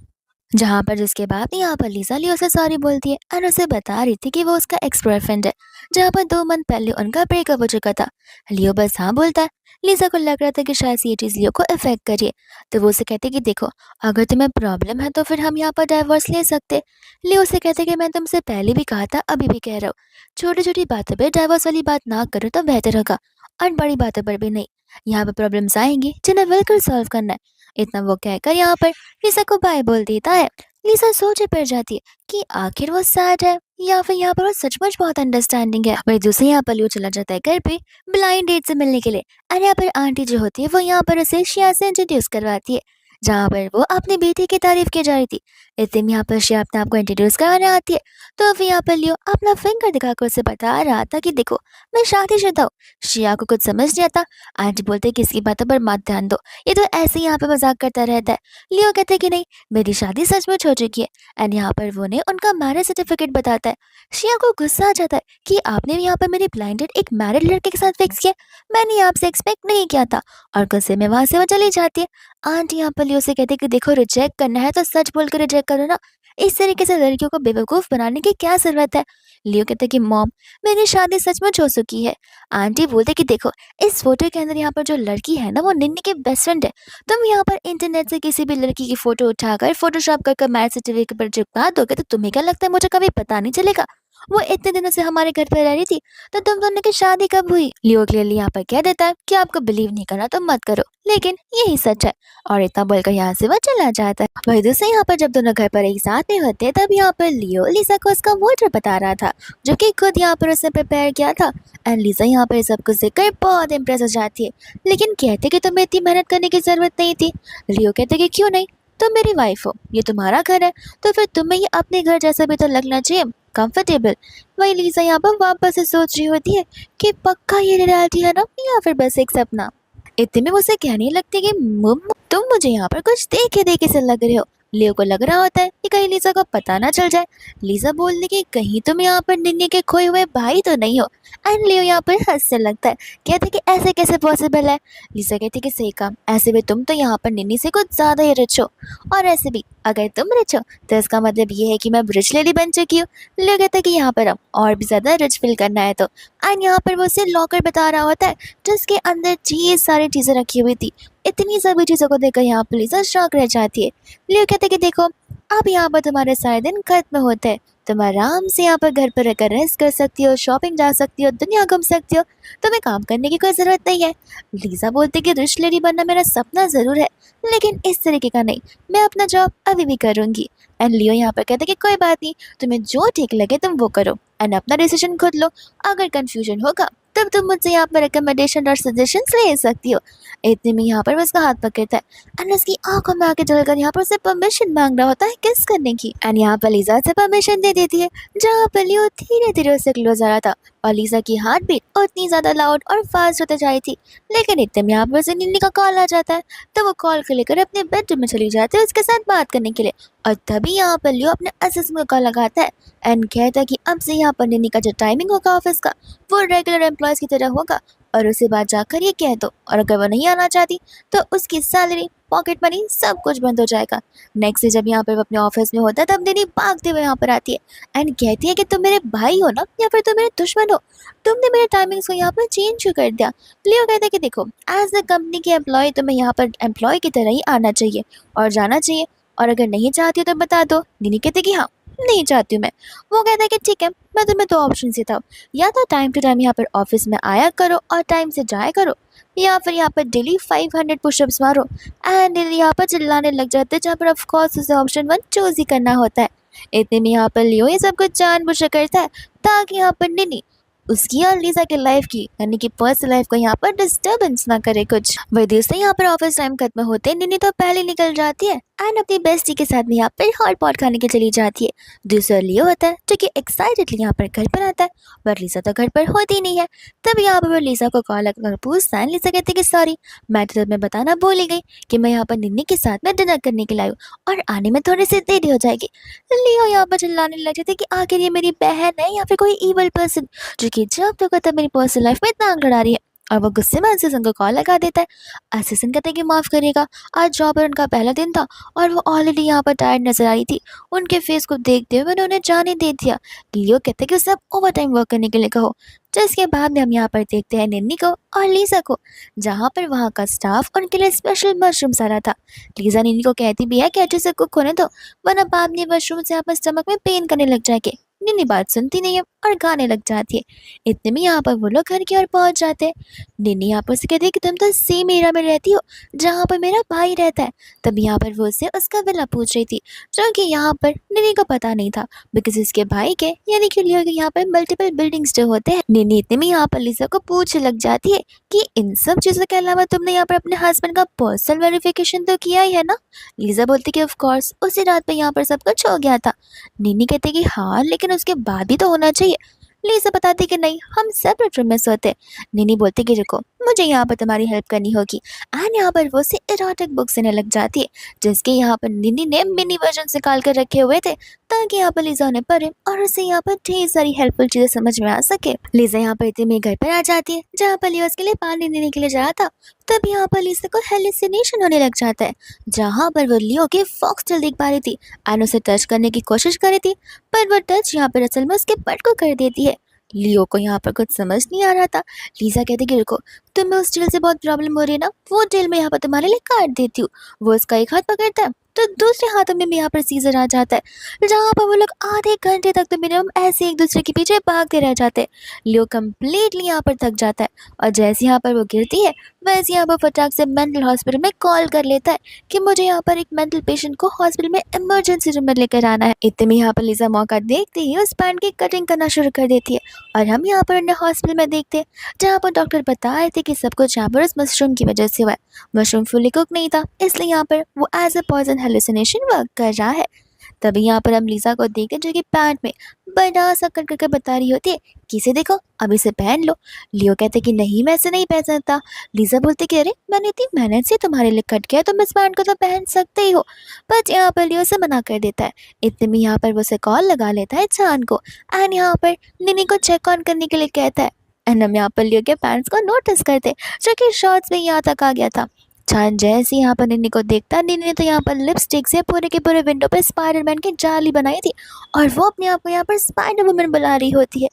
जहाँ पर जिसके बाद यहाँ पर लिसा लियो से सॉरी बोलती है और उसे बता रही थी कि वो उसका एक्स बॉयफ्रेंड है, जहाँ पर 2 मंथ पहले उनका ब्रेकअप हो चुका था। लियो बस हाँ बोलता है। लिसा को लग रहा था कि शायद ये चीज़ लियो को इफेक्ट करिए, तो वो उसे कहते कि देखो अगर तुम्हें प्रॉब्लम है तो फिर हम यहाँ पर डाइवोर्स ले सकते। लियो उसे कहते कि मैं तुमसे पहले भी कहा था, अभी भी कह रहा हूँ, छोटी छोटी बातों पर डाइवोर्स वाली बात ना करो तो बेहतर होगा, और बड़ी बातों पर भी नहीं। यहाँ पर प्रॉब्लम्स आएंगी जिन्हें मिलकर सॉल्व करना है। इतना वो कहकर यहाँ पर लिसा को बाय बोल देता है। लिसा सोचे पड़ जाती है कि आखिर वो सैड है या फिर यहाँ पर वो सचमुच बहुत अंडरस्टैंडिंग है। वही दूसरे यहाँ पर लियो चला जाता है घर पे ब्लाइंड डेट से मिलने के लिए, और यहाँ पर आंटी जो होती है वो यहाँ पर उसे शिया से इंट्रोड्यूस करवाती है, जहाँ पर वो अपनी बेटी की तारीफ की जा रही थी। इतने में यहाँ पर शिया अपने आप को इंट्रोड्यूस कराने आती है, तो फिर यहाँ पर लियो अपना फिंगर दिखाकर उसे बता रहा था कि देखो मैं शादीशुदा हूँ। शिया को कुछ समझ नहीं आता। आंटी बोलते किसकी बातों पर मत ध्यान दो, ये तो ऐसे ही यहाँ पे मजाक करता रहता है। लियो कहते कि नहीं, मेरी शादी सचमुच हो चुकी है। एंड यहाँ पर वो ने उनका मैरिज सर्टिफिकेट बताता है। शिया को गुस्सा आ जाता है कि आपने यहाँ पर मेरी ब्लाइंडेड एक मैरिड लड़के के साथ फिक्स किया, मैंने आपसे एक्सपेक्ट नहीं किया था, और गुस्से में वहां से वो चली जाती है। आंटी यहाँ पर लियो से कहती है कि देखो रिजेक्ट करना है तो सच बोल कर रिजेक्ट करो ना, इस तरीके से लड़कियों को बेवकूफ बनाने की क्या जरूरत है। लियो कहते कि मॉम मेरी शादी सचमुच हो चुकी है। आंटी बोलते कि देखो इस फोटो के अंदर यहाँ पर जो लड़की है ना वो निन्नी की बेस्ट फ्रेंड है। तुम यहाँ पर इंटरनेट से किसी भी लड़की की फोटो उठाकर फोटोशॉप कर मैरिज सर्टिफिकेट पर चिपका दोगे तो तुम्हें क्या लगता है मुझे कभी पता नहीं चलेगा? वो इतने दिनों से हमारे घर पर रह रही थी, तो तुम दोनों की शादी कब हुई? लियो क्लियरली यहाँ पर कह देता है कि आपको बिलीव नहीं करना तो मत करो, लेकिन यही सच है, और इतना बोलकर यहाँ से वो चला जाता है। वही दूसरे यहाँ पर जब दोनों घर पर एक साथ में होते हैं तब यहाँ पर लियो लिसा को उसका वोटर बता रहा था जो कि खुद यहाँ पर उसने प्रिपेयर किया था। एंड लिसा यहाँ पर सब कुछ देखकर बहुत इम्प्रेस हो जाती है, लेकिन कहते कि तुम्हें इतनी मेहनत करने की जरूरत नहीं थी। लियो कहते कि क्यों नहीं, तुम मेरी वाइफ हो, ये तुम्हारा घर है, तो फिर तुम्हें ये अपने घर जैसा भी तो लगना चाहिए, कंफर्टेबल। वही लिसा यहाँ पर वापस से सोच रही होती है कि पक्का ये रियलिटी है ना या फिर बस एक सपना। इतने में उसे कहने लगती है कि तुम मुझे यहाँ पर कुछ देखे देखे से लग रहे हो। लियो को लग रहा होता है कि कहीं लिसा को पता ना चल जाए। लिसा बोलने की कहीं तुम यहाँ पर निन्नी के खोए हुए भाई तो नहीं हो। एंड लियो यहाँ पर हंसने लगता है, कहते कि ऐसे कैसे पॉसिबल है। लिसा कहती कि सही काम, ऐसे भी तुम तो यहाँ पर निन्नी से कुछ ज्यादा ही रिच हो, और ऐसे भी अगर तुम रिच हो तो इसका मतलब ये है कि मैं रिच लेडी बन चुकी हूँ। लियो कहता है कि यहाँ पर हम और भी ज्यादा रिच फील करना है तो। एंड यहाँ पर वो उसे लॉकर बता रहा होता है जिसके अंदर ढेर सारी चीजें रखी हुई थी। इतनी सभी चीजों को देखकर यहाँ पर लिसा शॉक रह जाती है। लियो कहते कि देखो अब यहाँ पर तुम्हारे सारे दिन खत्म होते हैं, तुम आराम से यहाँ पर घर पर रहकर रेस्ट कर सकती हो, शॉपिंग जा सकती हो, दुनिया घूम सकती हो, तुम्हें काम करने की कोई ज़रूरत नहीं है। लीजा बोलती कि रिच लेडी बनना मेरा सपना ज़रूर है, लेकिन इस तरीके का नहीं, मैं अपना जॉब अभी भी करूँगी। एंड लियो यहाँ पर कहते कि कोई बात नहीं, तुम्हें जो ठीक लगे तुम वो करो एंड अपना डिसीजन खुद लो, अगर कन्फ्यूजन होगा तब तुम मुझसे यहाँ पर रिकमेंडेशन और सजेशंस ले सकती हो। इतने में यहाँ पर वो उसका हाथ पकड़ता है एंड उसकी आंखों में आके जलकर यहाँ पर उसे परमिशन मांग रहा होता है किस करने की। एंड यहाँ पर लीजा से परमिशन दे देती है, जहाँ पर लियो धीरे धीरे उससे क्लोज आ रहा था और लीजा की हार्ट बीट उतनी ज्यादा लाउड और फास्ट होते जा रही थी। लेकिन इतने में यहाँ पर से निन्नी का कॉल आ जाता है, तो वो कॉल को लेकर अपने बेडरूम में चली जाती है उसके साथ बात करने के लिए। और तभी यहाँ पर लियो अपने असिस्टेंट को कॉल लगाता है एंड कहता है कि अब से यहाँ पर निन्नी का जो टाइमिंग होगा ऑफिस का, वो रेगुलर एम्प्लॉयज की तरह होगा और उसे बात जाकर ये कह दो, और अगर वो नहीं आना चाहती तो उसकी सैलरी, पॉकेट मनी सब कुछ बंद हो जाएगा। नेक्स्ट डे जब यहाँ पर वो अपने ऑफिस में होता है तब निन्नी भागते हुए यहाँ पर आती है एंड कहती है कि तुम मेरे भाई हो ना या फिर तुम मेरे दुश्मन हो, तुमने मेरे टाइमिंग्स को यहाँ पर चेंज क्यों कर दिया। लियो कहता है कि देखो, एज द कंपनी के एम्प्लॉय तुम्हें यहाँ पर एम्प्लॉय की तरह ही आना चाहिए और जाना चाहिए, और अगर नहीं चाहती हो तो बता दो। निन्नी कहती है कि हाँ, नहीं चाहती हूँ मैं। वो कहता है कि ठीक है, मैं तुम्हें दो ऑप्शन देता हूँ, या तो टाइम टू टाइम यहाँ पर ऑफिस में आया करो और टाइम से जाया करो, या फिर यहाँ पर डेली 500 पुशअप्स मारो। एंड यहाँ पर चिल्लाने लग जाते हैं, जहाँ पर ऑफकोर्स उसे ऑप्शन 1 चूज ही करना होता है। इतने में यहाँ पर लियो ये सब कुछ जानबूझकर करता है ताकि यहाँ पर निन्नी उसकी और लीजा की लाइफ की यानी कि पर्सनल लाइफ को यहाँ पर डिस्टर्बेंस ना करे कुछ। वही दूसरे यहाँ पर ऑफिस टाइम खत्म होते निन्नी तो पहले निकल जाती है एंड अपनी बेस्टी के साथ में यहाँ पर हॉट पॉट खाने के चली जाती है। दूसरा लियो होता है जो कि एक्साइटेडली यहाँ पर घर पर आता है, पर लीजा तो घर पर होती ही नहीं है। तब यहाँ पर वो लीजा को कॉल कर पूछता है। लीजा कहती है कि सॉरी, मैं तो तुम्हें बताना भूल ही गई कि मैं यहाँ पर निन्नी के साथ में डिनर करने के लिए आई हूँ और आने में थोड़ी सी देरी हो जाएगी। लियो यहाँ पर चिल्लाने लग जाते कि आखिर ये मेरी बहन है या फिर कोई इवल पर्सन जो कि जब तक तब मेरी पर्सनल लाइफ में टांग लड़ा रही है। और वो गुस्से में असिस्टेंट को कॉल लगा देता है। असिस्टेंट कहते हैं कि माफ़ करिएगा, आज जॉब पर उनका पहला दिन था और वो ऑलरेडी यहाँ पर टायर्ड नजर आ रही थी। उनके फेस को देखते हुए मैंने उन्हें जाने दे दिया। लियो कहते हैं कि उसे अब ओवर टाइम वर्क करने के लिए कहो। जिसके बाद में हम यहाँ पर देखते हैं निन्नी को और लीजा को, जहाँ पर वहाँ का स्टाफ उनके लिए स्पेशल मशरूम सा रहा था। लीजा निन्नी को कहती भी है कि अच्छे से कुक होने दो, वरना बाद में मशरूम से आपके स्टमक में पेन करने लग जाएंगे। निन्नी बात सुनती नहीं है और गाने लग जाती है। इतने में यहाँ पर वो लोग घर की ओर पहुंच जाते हैं। निन्नी यहाँ पर से कहती है कि तुम तो सेम एरिया में रहती हो जहाँ पर मेरा भाई रहता है। तब यहाँ पर वो उससे उसका विला पूछ रही थी, जो कि यहाँ पर निन्नी को पता नहीं था, बिकॉज इसके भाई के यानी कि लियो के यहाँ पर मल्टीपल बिल्डिंग्स जो होते हैं। निन्नी इतने में यहाँ पर लीजा को पूछ लग जाती है कि इन सब चीज़ों के अलावा तुमने यहाँ पर अपने हस्बैंड का पर्सनल वेरिफिकेशन तो किया ही है ना। लीजा बोलती कि ऑफ कोर्स उसी रात पे यहाँ पर सब कुछ हो गया था। निन्नी कहती कि हाँ, लेकिन उसके बाद भी तो होना चाहिए। लीजा बताती कि नहीं, हम सेपरेट रूम में सोते। निन्नी बोलती कि रुको, मुझे यहाँ पर तुम्हारी हेल्प करनी होगी। एंड यहाँ पर वो से इरोटिक बुक्स देने लग जाती है, जिसके यहाँ पर निन्नी ने मिनी वर्जन निकाल कर रखे हुए थे ताकि यहाँ पर लीजा उन्हें पढ़े और उसे यहाँ पर ढेर सारी हेल्पफुल चीजें समझ में आ सके। लीजा यहाँ पर इतने में घर पर आ जाती है जहाँ पर लियो उसके लिए पानी देने के लिए जा रहा था। तब यहाँ पर लीजा को हेलुसिनेशन होने लग जाता है, जहाँ पर वो लियो के फॉक्सटेल देख पा रही थी एंड उसे टच करने की कोशिश कर रही थी, पर वो टच यहाँ पर असल में उसके पेट को कर देती है। लियो को यहाँ पर कुछ समझ नहीं आ रहा था। लीजा कहती कि रुको, तुम्हें उस जेल से बहुत प्रॉब्लम हो रही है ना, वो जेल में यहाँ पर तुम्हारे लिए काट देती हूँ। वो उसका एक हाथ पकड़ता है तो दूसरे हाथों में भी यहाँ पर सीजर आ जाता है, जहाँ पर वो लोग आधे घंटे तक तो मिनिमम ऐसे एक दूसरे के पीछे भागते रह जाते हैं। लियो कम्प्लीटली यहाँ पर थक जाता है और जैसे यहाँ पर वो गिरती है वैसे यहाँ पर फटाक से मेंटल हॉस्पिटल में कॉल कर लेता है कि मुझे यहाँ पर एक मेंटल पेशेंट को हॉस्पिटल में इमरजेंसी रूम में लेकर आना है। इतने में यहाँ पर लीजा मौका देखते ही उस पैंट की कटिंग करना शुरू कर देती है और हम यहाँ पर उन्हें हॉस्पिटल में देखते हैं, जहाँ पर डॉक्टर बता रहे थे कि सब कुछ यहाँ पर उस मशरूम की वजह से हुआ है। मशरूम फुली कुक नहीं था, इसलिए यहाँ पर वो as a poison hallucination work कर रहा है। तभी यहाँ पर हम लीजा को देखें जो कि पैंट में बड़ा सा कट करके बता रही होती है कि इसे देखो, अब इसे पहन लो। लियो कहते कि नहीं, मैं इसे नहीं पहन सकता। लीजा बोलती कि अरे, मैंने इतनी मेहनत से तुम्हारे लिए कट किया, तुम इस पैंट को तो पहन सकते ही हो। बट यहाँ पर लियो से मना कर देता है। इतने में यहाँ पर वो उसे कॉल लगा लेता है चांद को एंड यहाँ पर निन्नी को चेक ऑन करने के लिए कहता है। एंड हम यहाँ पर लियो के पैंट्स को नोटिस करते जो कि शॉर्ट्स में यहाँ तक आ गया था। चांद जैसे यहाँ पर निन्नी को देखता, निन्नी ने तो यहाँ पर लिपस्टिक से पूरे के पूरे विंडो पर स्पाइडरमैन की जाली बनाई थी और वो अपने आप को यहाँ पर स्पाइडर वुमन बुला रही होती है।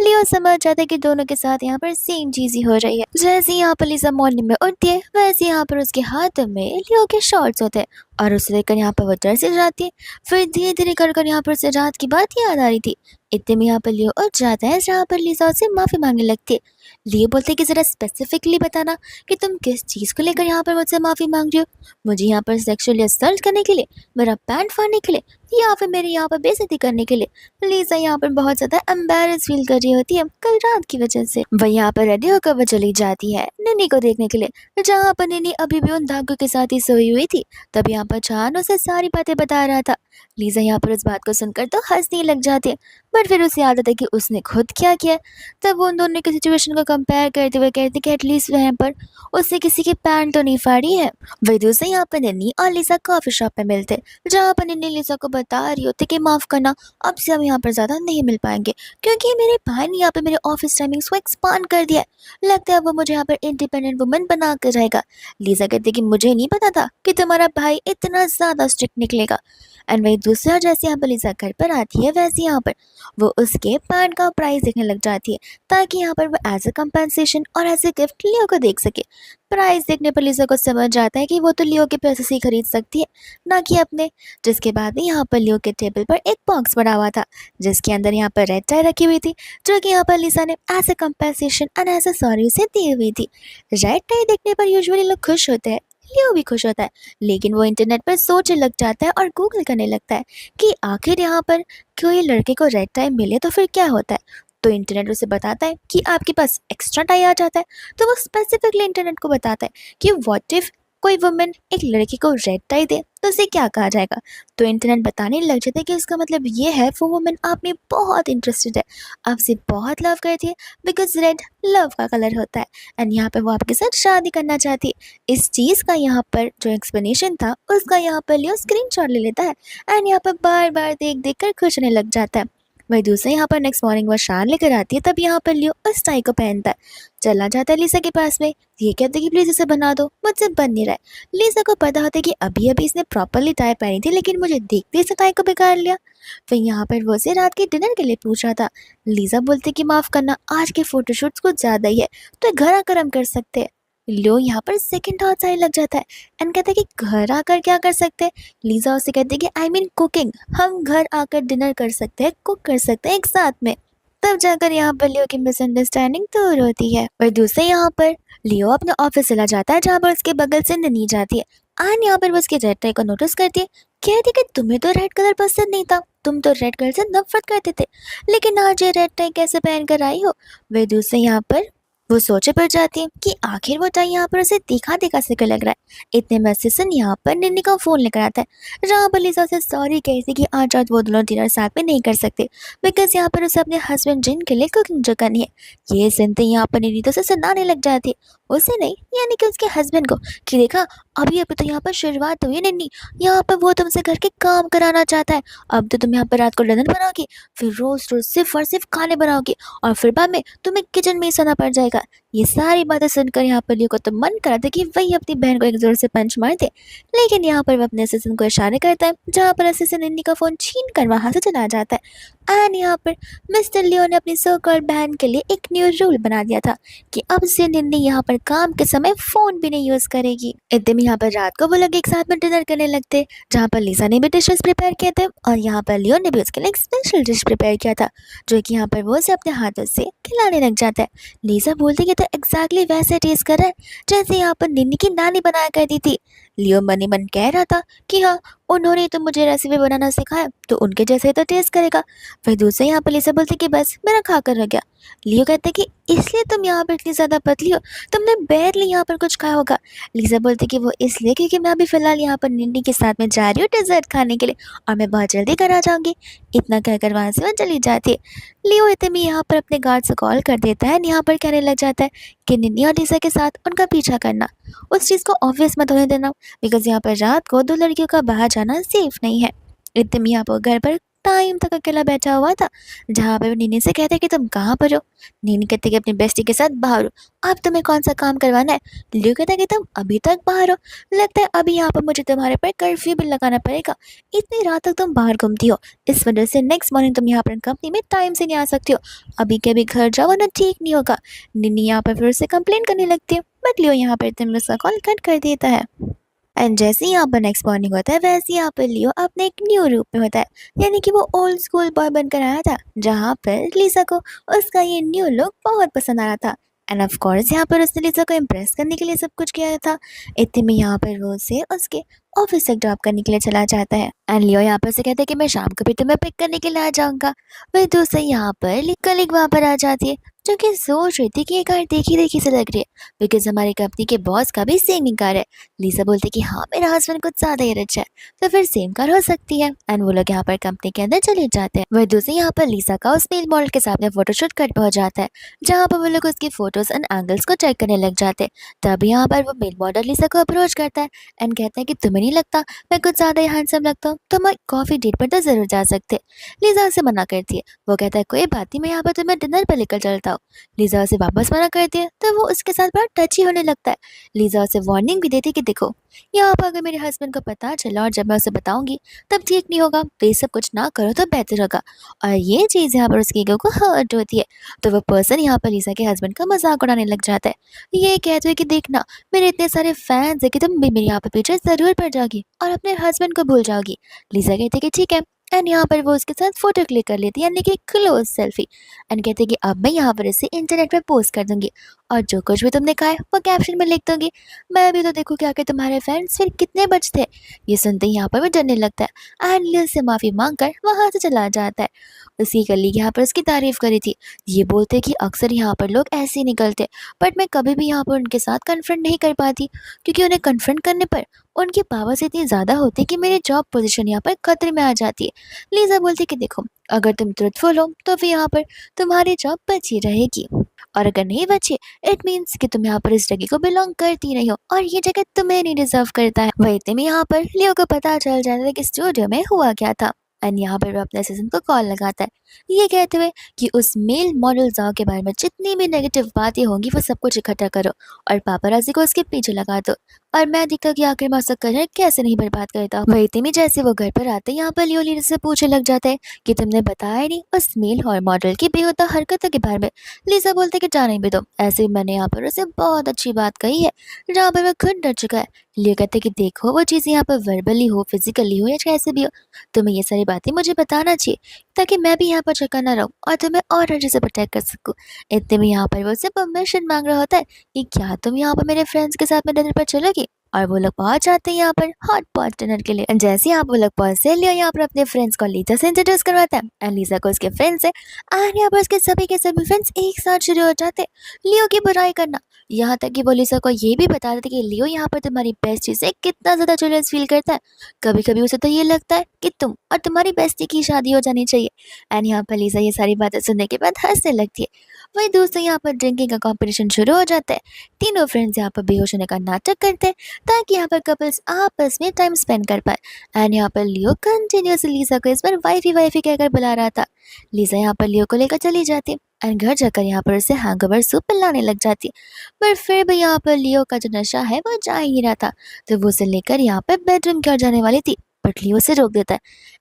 लियो समझ जाता है कि दोनों के साथ यहाँ पर सेम चीज ही हो रही है। जैसे यहाँ पर लीजा मॉर्निंग में उठती है वैसे यहाँ पर उसके हाथ में लियो के शॉर्ट्स होते हैं और उसे लेकर यहाँ पर वो डर से जाती है। फिर धीरे धीरे कर यहाँ पर उसे रात की बात याद आ रही थी। इतने में यहाँ पर लियो उठ जाता है, जहाँ पर लीजा उससे माफी मांगने लगती है। लियो बोलते कि जरा स्पेसिफिकली बताना कि तुम किस चीज को लेकर यहाँ पर मुझसे माफी मांग रही हो। मुझे यहाँ पर सेक्सुअली असल्ट करने के लिए, मेरा पैंट फाड़ने के लिए, या फिर मेरी यहाँ पर बेइज्जती करने के लिए। लिसा यहाँ पर बहुत ज़्यादा एम्बैरेस फील कर रही होती है कल रात की वजह से। वह यहाँ पर रेडी होकर वो चली जाती है निन्नी को देखने के लिए, जहाँ पर निन्नी अभी भी उन धागों के साथ ही सोई हुई थी। तब यहाँ पर चान उसे सारी बातें बता रहा था। लीजा यहाँ पर उस बात को सुनकर तो हंसने लग जाती है, बट फिर उसे याद आता है कि उसने खुद क्या किया। तब वो उन दोनों की सिचुएशन को कंपेयर करते हुए कहती कि एटलीस्ट वहाँ पर उससे किसी की पैंट तो नहीं फाड़ी है। वही दूसरे यहाँ पर निन्नी और लिसा कॉफी शॉप पे मिलते, जहाँ पर निन्नी लिसा को बता रही होती कि माफ़ करना, अब से हम यहाँ पर ज़्यादा नहीं मिल पाएंगे क्योंकि मेरे भाई ने यहाँ पे मेरे ऑफिस टाइमिंग्स को एक्सपांड कर दिया है। लगता है वो मुझे यहाँ पर इंडिपेंडेंट वुमन बना कर रहेगा। लिसा कहती कि मुझे नहीं पता था कि तुम्हारा भाई इतना ज़्यादा स्ट्रिक्ट निकलेगा। एंड वही दूसरा जैसे यहाँ पर लिसा घर पर आती है, वैसे यहाँ पर वो उसके पैंट का प्राइस देखने लग जाती है ताकि यहाँ पर वो एज अ कंपनसेशन और एज अ गिफ्ट लियो को देख सके। प्राइस देखने पर लिसा को समझ जाता है कि वो तो लियो के पैसे से ही खरीद सकती है, ना कि अपने। जिसके बाद में यहाँ पर लियो के टेबल पर एक बॉक्स पड़ा हुआ था जिसके अंदर यहाँ पर रेड टाई रखी हुई थी, जो कि यहाँ पर लिसा ने as a compensation and as a sorry उसे दी हुई थी। रेड टाई देखने पर यूजुअली लोग खुश होते हैं, लियो भी खुश होता है, लेकिन वो इंटरनेट पर सोचने लग जाता है और गूगल करने लगता है कि आखिर यहाँ पर कोई लड़के को रेड टाई मिले तो फिर क्या होता है। तो इंटरनेट उसे बताता है कि आपके पास एक्स्ट्रा टाई आ जाता है। तो वो स्पेसिफिकली इंटरनेट को बताता है कि व्हाट इफ कोई वुमन एक लड़की को रेड टाई दे तो उसे क्या कहा जाएगा। तो इंटरनेट बताने लग जाता है कि इसका मतलब ये है वो वुमन आप में बहुत इंटरेस्टेड है, आपसे बहुत लव करती है, बिकॉज रेड लव का कलर होता है एंड यहाँ पर वो आपके साथ शादी करना चाहती है। इस चीज़ का यहाँ पर जो एक्सप्लेनेशन था उसका यहाँ पर लियो स्क्रीनशॉट ले लेता है एंड यहाँ पर बार बार देख देख कर खुश होने लग जाता है। वही दूसरे यहाँ पर नेक्स्ट मॉर्निंग वो शान लेकर आती है, तब यहाँ पर लियो उस टाई को पहनता है। चला जाता है लिसा के पास में, ये कहते कि प्लीज़ इसे बना दो, मुझसे बन नहीं रहा है। लिसा को पता होता है कि अभी अभी इसने प्रॉपरली टाई पहनी थी, लेकिन मुझे देखते इस टाई को बिगाड़ लिया। फिर यहाँ पर वो उसे रात के डिनर के लिए पूछ रहा था। लिसा बोलती कि माफ़ करना, आज के फोटोशूट्स कुछ ज़्यादा ही है, तो घर आकर हम कर सकते हैं। लियो यहाँ पर सेकंड थॉट आने लग जाता है एंड कहता है कि घर आकर क्या कर सकते हैं। लिसा उसे कहती है कि आई मीन कुकिंग, हम घर आकर डिनर कर सकते हैं, कुक कर सकते हैं एक साथ में। तब जाकर यहाँ पर लियो की मिसअंडरस्टैंडिंग दूर होती है और दूसरे यहाँ पर लियो अपने ऑफिस चला जाता है, जहाँ पर उसके बगल से ननी जाती है एंड यहाँ पर वो उसके रेड टाई को नोटिस करती है। कहती कि तुम्हें तो रेड कलर पसंद नहीं था, तुम तो रेड कलर से नफरत करते थे, लेकिन आज ये रेड टाई कैसे पहन कर आई हो। वे दूसरे यहाँ पर वो सोचे पड़ जाती है कि आखिर वो टाई यहाँ पर उसे दिखा दिखा से लग रहा है। इतने में असिस्टेंट यहाँ पर निन्नी का फोन लेकर आता है, जहाँ पर लिसा से सॉरी कहती कि आज रात वो दोनों डिनर साथ में नहीं कर सकते, बिकॉज यहाँ पर उसे अपने हस्बैंड जिन के लिए कुकिंग जो करनी है। ये सुनते यहाँ पर निन्नी तो उसे सुनाने लग जाती है, उसे नहीं यानी कि उसके हस्बैंड को, कि देखा अभी अभी तो यहाँ पर शुरुआत हुई है निन्नी, यहाँ पर वो तुमसे घर के काम कराना चाहता है। अब तो तुम यहाँ पर रात को डिनर बनाओगी, फिर रोज रोज सिर्फ और सिर्फ खाने बनाओगी, और फिर बाद में तुम्हें किचन में ही सोना पड़ जाएगा। ये सारी बातें सुनकर यहाँ पर लियो को तो मन करा था कि वही अपनी बहन को एक जोर से पंच मार दे, लेकिन यहाँ पर वो अपने असिस्टेंट को इशारे करता है, जहाँ पर असिस्टेंट निन्नी का फोन छीन कर वहां से चला जाता है। एंड यहाँ पर मिस्टर लियो ने अपनी सो कॉल्ड बहन के लिए एक न्यू रूल बना दिया था कि अब से निन्नी यहाँ पर काम के समय फोन भी नहीं यूज करेगी। इतने में यहाँ पर रात को वो लोग एक साथ में डिनर करने लगते, जहाँ पर लिसा ने भी डिशेस प्रिपेयर किए थे और यहाँ पर लियो ने भी उसके लिए एक स्पेशल डिश प्रिपेयर किया था, जो कि यहाँ पर वो उसे अपने हाथों से खिलाने लग जाता है। लिसा बोलती कि तो एग्जैक्टली वैसे टेस्ट कर रहा है जैसे यहाँ पर निन्नी की नानी बनाया करती थी। लियो मनी मन कह रहा था कि हाँ, उन्होंने तो मुझे रेसिपी बनाना सिखाया, तो उनके जैसे तो टेस्ट करेगा। फिर दूसरे यहाँ पर लिसा बोलती कि बस मेरा खाकर रह गया। लियो कहते कि इसलिए तुम यहाँ पर इतनी ज़्यादा पतली हो, तुमने बैरली यहाँ पर कुछ खाया होगा। लिसा बोलती कि वो इसलिए क्योंकि मैं अभी फ़िलहाल यहाँ पर निन्नी के साथ में जा रही हूँ डिज़र्ट खाने के लिए, और मैं बहुत जल्दी घर आ जाऊँगी। इतना कहकर वहाँ से वो चली जाती है। लियो इतने में यहाँ पर अपने गार्ड से कॉल कर देता है, यहाँ पर कहने लग जाता है कि निन्नी और लिसा के साथ उनका पीछा करना, उस चीज़ को ऑब्वियस मत होने देना, बिकॉज यहाँ पर रात को दो लड़कियों का बाहर जाना सेफ नहीं है। इतने में यहाँ पर घर पर टाइम तक अकेला बैठा हुआ था, जहाँ पर निन्नी से कहते कि तुम कहाँ पर हो। निन्नी कहते कि अपनी बेस्टी के साथ बाहर हो, अब तुम्हें कौन सा काम करवाना है। लियो कहता कि तुम अभी तक बाहर हो, लगता है अभी यहाँ पर मुझे तुम्हारे पर कर्फ्यू भी लगाना पड़ेगा, इतनी रात तक तुम बाहर घूमती हो, इस वजह से नेक्स्ट मॉर्निंग तुम यहाँ पर कंपनी में टाइम से नहीं आ सकती हो, अभी के अभी घर जाओ वरना ठीक नहीं होगा। निन्नी यहाँ पर फिर से कंप्लेन करने लगती है, बट लियो यहाँ पर इतने में उसका कॉल कट कर देता है। एंड जैसे ही यहाँ पर नेक्स्ट मॉर्निंग होता है, वैसे ही यहाँ पर लियो अपने एक न्यू रूप में होता है, यानी कि वो ओल्ड स्कूल बॉय बनकर आया था, जहाँ पर लिसा को उसका ये न्यू लुक बहुत पसंद आ रहा था। एंड ऑफ कोर्स यहाँ पर उसने लिसा को इम्प्रेस करने के लिए सब कुछ किया था। इतने में यहाँ पर वो उसे उसके ऑफिस तक ड्रॉप करने के लिए चला जाता है। एंड लियो यहाँ पर से कहता है कि मैं शाम को भी तुम्हें पिक करने के लिए आ जाऊंगा। वही दूसरे यहाँ पर कलीग वहाँ पर आ जाती है, जो कि सोच रही थी कि ये कार देखी देखी से लग रही है, बिकॉज हमारी कंपनी के बॉस का भी सेम ही कार है। लीजा बोलती कि हाँ मेरा हस्बैंड कुछ ज्यादा ही रिच है, तो फिर सेम कार हो सकती है। एंड वो लोग यहाँ पर कंपनी के अंदर चले जाते हैं। वही दूसरे यहाँ पर लीजा का उस मेल मॉडल के सामने फोटोशूट कर पहुंच जाता है, जहाँ पर वो लोग उसकी फोटोज एंड एंगल्स को चेक करने लग जाते हैं। तभी यहाँ पर वो मेल मॉडल लीजा को अप्रोच करता है एंड कहता है कि तुम्हें नहीं लगता मैं कुछ ज्यादा ही हैंडसम लगता हूँ, तो मैं कॉफी डेट पर तो जरूर जा सकते। लीजा उसे मना करती है। वो कहता है कोई बात नहीं, मैं यहाँ पर तुम्हें डिनर पर लेकर चलता हूँ। लीजा उसे वापस मना करती है, तो वो उसके साथ बड़ा टची होने लगता है। लीजा उसे वार्निंग भी देती है कि देखो, यहाँ पर अगर मेरे हस्बैंड को पता चला और जब मैं उसे बताऊंगी तब ठीक नहीं होगा, तो ये सब कुछ ना करो तो बेहतर होगा। और ये चीज़ यहाँ पर उसकी ईगो को हर्ट होती है। तो वो पर्सन यहाँ पर लीजा के हस्बैंड का मजाक उड़ाने लग जाता है। ये कहते हुए कि देखना, मेरे इतने सारे फैंस है कि तुम भी मेरे यहाँ पर पीछे जरूर पड़ जाओगी और अपने हस्बैंड को भूल जाओगी। लीजा कहती है कि ठीक है। एंड यहाँ पर वो उसके साथ फोटो क्लिक कर लेती है, यानी कि क्लोज सेल्फी। एंड कहते हैं कि अब मैं यहाँ पर इसे इंटरनेट पे पोस्ट कर दूंगी और जो कुछ भी तुमने कहा है वो कैप्शन में लिख दूंगी। मैं भी तो देखूँ क्या कि तुम्हारे फैंस फिर कितने बचते हैं। ये सुनते ही यहाँ पर वो डरने लगता है एंड लिल से माफी मांगकर वहां से चला जाता है। उसकी कलीग यहाँ पर उसकी तारीफ करी थी। ये बोलते कि अक्सर यहाँ पर लोग ऐसे ही निकलते, बट मैं कभी भी यहाँ पर उनके साथ कन्फ्रंट नहीं कर पाती, क्योंकि उन्हें कन्फ्रंट करने पर उनकी पावर्स इतनी ज़्यादा होती है कि मेरी जॉब पोजीशन यहाँ पर खतरे में आ जाती है। लीजा बोलती कि देखो, अगर तुम ट्रुथफुल हो तो फिर यहाँ पर तुम्हारी जॉब बची रहेगी, और अगर नहीं बची इट मीन्स कि तुम यहाँ पर इस जगह को बिलोंग करती नहीं हो और ये जगह तुम्हें नहीं डिजर्व करता है। वही इतने में यहाँ पर लियो को पता चल जाता है कि स्टूडियो में हुआ क्या था। एंड यहाँ पर वो अपने असिस्टेंट को कॉल लगाता है, ये कहते हुए कि उस मेल मॉडल जाओ के बारे में जितनी भी नेगेटिव बातें होंगी वो सब कुछ इकट्ठा करो और पापाराजी को उसके पीछे लगा दो, और मैं दिखता कि आखिर मैं उसका करियर कैसे नहीं बर्बाद करता। वही इतने में जैसे वो घर पर आते यहाँ पर लियो लीडर से पूछने लग जाता है कि तुमने बताया ही नहीं उस मेल और मॉडल की बेहुदा हरकतों के बारे में। लीजा बोलते कि जाने भी दो, ऐसे ही मैंने यहाँ पर उसे बहुत अच्छी बात कही है जहाँ पर वह खुद डर चुका है। लियो कहते कि देखो, वो चीज़ें यहाँ पर वर्बली हो, फिजिकली हो या कैसे भी हो, तुम्हें ये सारी बातें मुझे बताना चाहिए ताकि मैं भी यहाँ पर चक्कर ना रहूँ और तुम्हें और अच्छे से प्रोटेक्ट कर सकूँ। इतने में यहाँ पर वो उससे परमिशन मांग रहा होता है कि क्या तुम यहाँ पर मेरे फ्रेंड्स के साथ में डिनर पर चलोगी। और वो लोग पहुंच जाते हैं यहाँ पर हॉट पॉट डिनर के लिए। जैसे ही आप वो लोग पहुंचते, लियो यहाँ पर अपने फ्रेंड्स को लीजा से इंट्रोड्यूस करवाता है एंड लीजा को उसके फ्रेंड्स है। एंड यहाँ पर उसके सभी के सभी फ्रेंड्स एक साथ शुरू हो जाते हैं लियो की बुराई करना। यहाँ तक कि वो लीजा को ये भी बता देते कि लियो यहाँ पर तुम्हारी बेस्टी से कितना ज्यादा जेलस फील करता है। कभी कभी उसे तो ये लगता है कि तुम और तुम्हारी बेस्टी की शादी हो जानी चाहिए। एंड यहाँ पर लीजा ये सारी बातें सुनने के बाद हंसने लगती है। वही दोस्तों यहाँ पर ड्रिंकिंग का कंपटीशन शुरू हो जाता है। तीनों फ्रेंड्स यहाँ पर बेहोश होने का नाटक करते हैं ताकि यहाँ पर कपल्स आपस में टाइम स्पेंड कर पाए। एंड यहाँ पर लियो कंटिन्यूसली लीजा को इस बार वाइफी वाइफी कहकर बुला रहा था। लीजा यहाँ पर लियो को लेकर चली जाती है एंड घर जाकर यहाँ पर उसे हैंगओवर सूप पिलाने लग जाती है। पर फिर भी यहाँ पर लियो का जो नशा है वो जा ही नहीं रहा था, तो वो उसे लेकर यहाँ पर बेडरूम की ओर जाने वाली थी, बट लियो उसे रोक देता है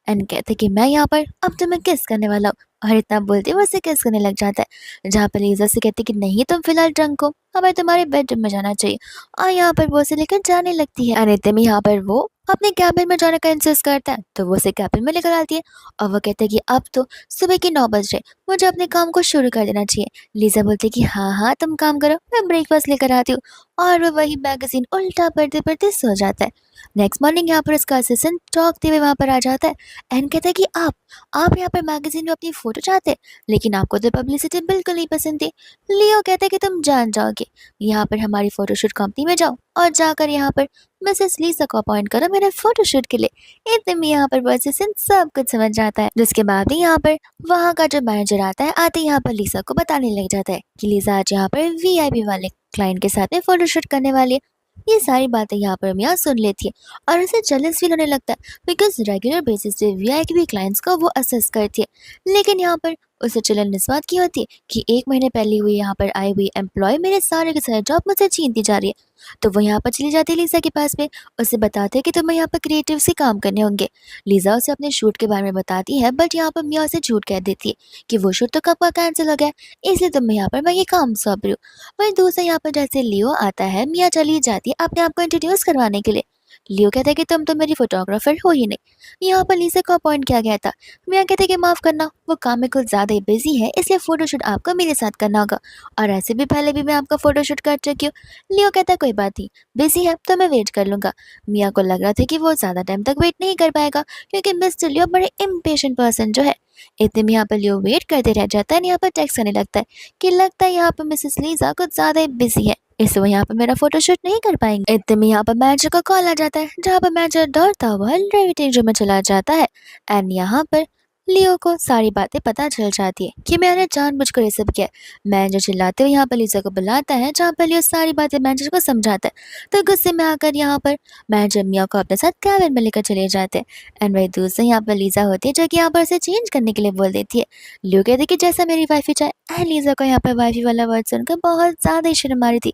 एंड कहते कि मैं यहाँ पर अब तुम्हें किस करने वाला हूँ। और इतना बोलते वो उसे किस करने लग जाता है, जहाँ पर लीजा से कहती कि नहीं, तुम फिलहाल ड्रंक हो, हमें तुम्हारे बेडरूम में जाना चाहिए। और यहाँ पर वो उसे लेकर जाने लगती है। अनित्य में यहाँ पर वो अपने कैबिन में जाने का इंसिस्ट करता है, तो वो उसे कैबिन में लेकर आती है और वो कहते हैं कि अब तो सुबह के 9 बज रहे, मुझे अपने काम को शुरू कर देना चाहिए। लीजा बोलती है कि हाँ हाँ तुम काम करो, मैं ब्रेकफास्ट लेकर आती हूँ। और वो वही मैगजीन उल्टा पढ़ते पढ़ते सो जाता है। नेक्स्ट मॉर्निंग यहाँ पर उसका असिस्टेंट टॉकते हुए वहाँ पर आ जाता है एंड कहता है कि आप यहाँ पर मैगजीन में अपनी फोटो चाहते हैं, लेकिन आपको तो पब्लिसिटी बिल्कुल नहीं पसंद थी। लियो कहता है कि तुम जान जाओगे, यहाँ पर हमारी फोटोशूट कंपनी में जाओ और जाकर यहाँ पर मिसेस लीसा को अपॉइंट करो मेरे फोटोशूट के लिए। इतने में यहाँ पर वो असिस्टेंट सब कुछ समझ जाता है, जिसके बाद ही यहाँ पर वहाँ का जो मैनेजर आता है, आते यहाँ पर लीसा को बताने लग जाता है कि लीसा आज यहाँ पर वीआईपी वाले क्लाइंट के साथ में फोटोशूट करने वाली है। ये सारी बातें यहाँ पर मियाँ सुन लेती है और उसे जेलस फील होने लगता है, बिकॉज रेगुलर बेसिस पे वीआईपी क्लाइंट्स को वो असेस करती है। लेकिन यहाँ पर उसे चलन इस बात की होती है कि 1 महीने पहले हुई यहाँ पर आई हुई एम्प्लॉय मेरे सारे के सारे जॉब मुझसे छीनती जा रही है। तो वो यहाँ पर चली जाती है लीजा के पास में, उसे बताते हैं कि तुम्हें यहाँ पर क्रिएटिव से काम करने होंगे। लीजा उसे अपने शूट के बारे में बताती है, बट यहाँ पर मियाँ उसे झूठ कह देती है कि वो शूट तो कब का कैंसिल हो गया, इसलिए तुम्हें यहाँ पर मैं ये काम सौंप रही हूँ। वहीं दूसरा यहाँ पर जैसे लियो आता है, मियाँ चली जाती है अपने आप को इंट्रोड्यूस करवाने के लिए। लियो कहता है कि तुम तो मेरी फोटोग्राफर हो ही नहीं। यहाँ पर लीसा को अपॉइंट किया गया था। मिया कहते हैं कि माफ करना, वो काम में कुछ ज्यादा ही बिजी है, इसलिए फोटोशूट आपको मेरे साथ करना होगा। और ऐसे भी पहले भी मैं आपका फोटोशूट कर चुकी हूँ। लियो कहता है कोई बात नहीं, बिजी है तो मैं वेट कर लूंगा। मिया को लग रहा था कि वो ज्यादा टाइम तक वेट नहीं कर पाएगा, क्योंकि मिस्टर लियो बड़े इम्पेशेंट पर्सन जो है। इतने में यहाँ पर लियो वेट करते रह जाता है, यहाँ पर टेक्स्ट करने लगता है कि लगता है यहाँ पर मिसेस लीजा कुछ ज्यादा ही बिजी है, इसलिए वो यहाँ पर मेरा फोटोशूट नहीं कर पाएंगे। इतने में यहाँ पर मैनेजर का कॉल आ जाता है, जहाँ पर मैनेजर दौड़ता हुआ ड्राइविंग रूम में चला जाता है। एंड यहाँ पर लियो को सारी बातें पता चल जाती है कि मैंने जानबूझकर ये सब किया। मैनेजर चिल्लाते हुए यहाँ पर लीजा को बुलाता है, जहाँ पर लियो सारी बातें मैनेजर को समझाता है। तो गुस्से में आकर यहाँ पर मैनेजर मिया को अपने साथ कैबिन में लेकर चले जाते हैं। एंड वही दूसरे यहाँ पर लीजा होती है, जो कि यहाँ पर उसे चेंज करने के लिए बोल देती है। लियो कहते हैं कि जैसा मेरी वाइफी चाहे। एंड लीजा को यहाँ पर वाइफी वाला वर्ड सुनकर बहुत ज्यादा ही शर्म आ रही थी,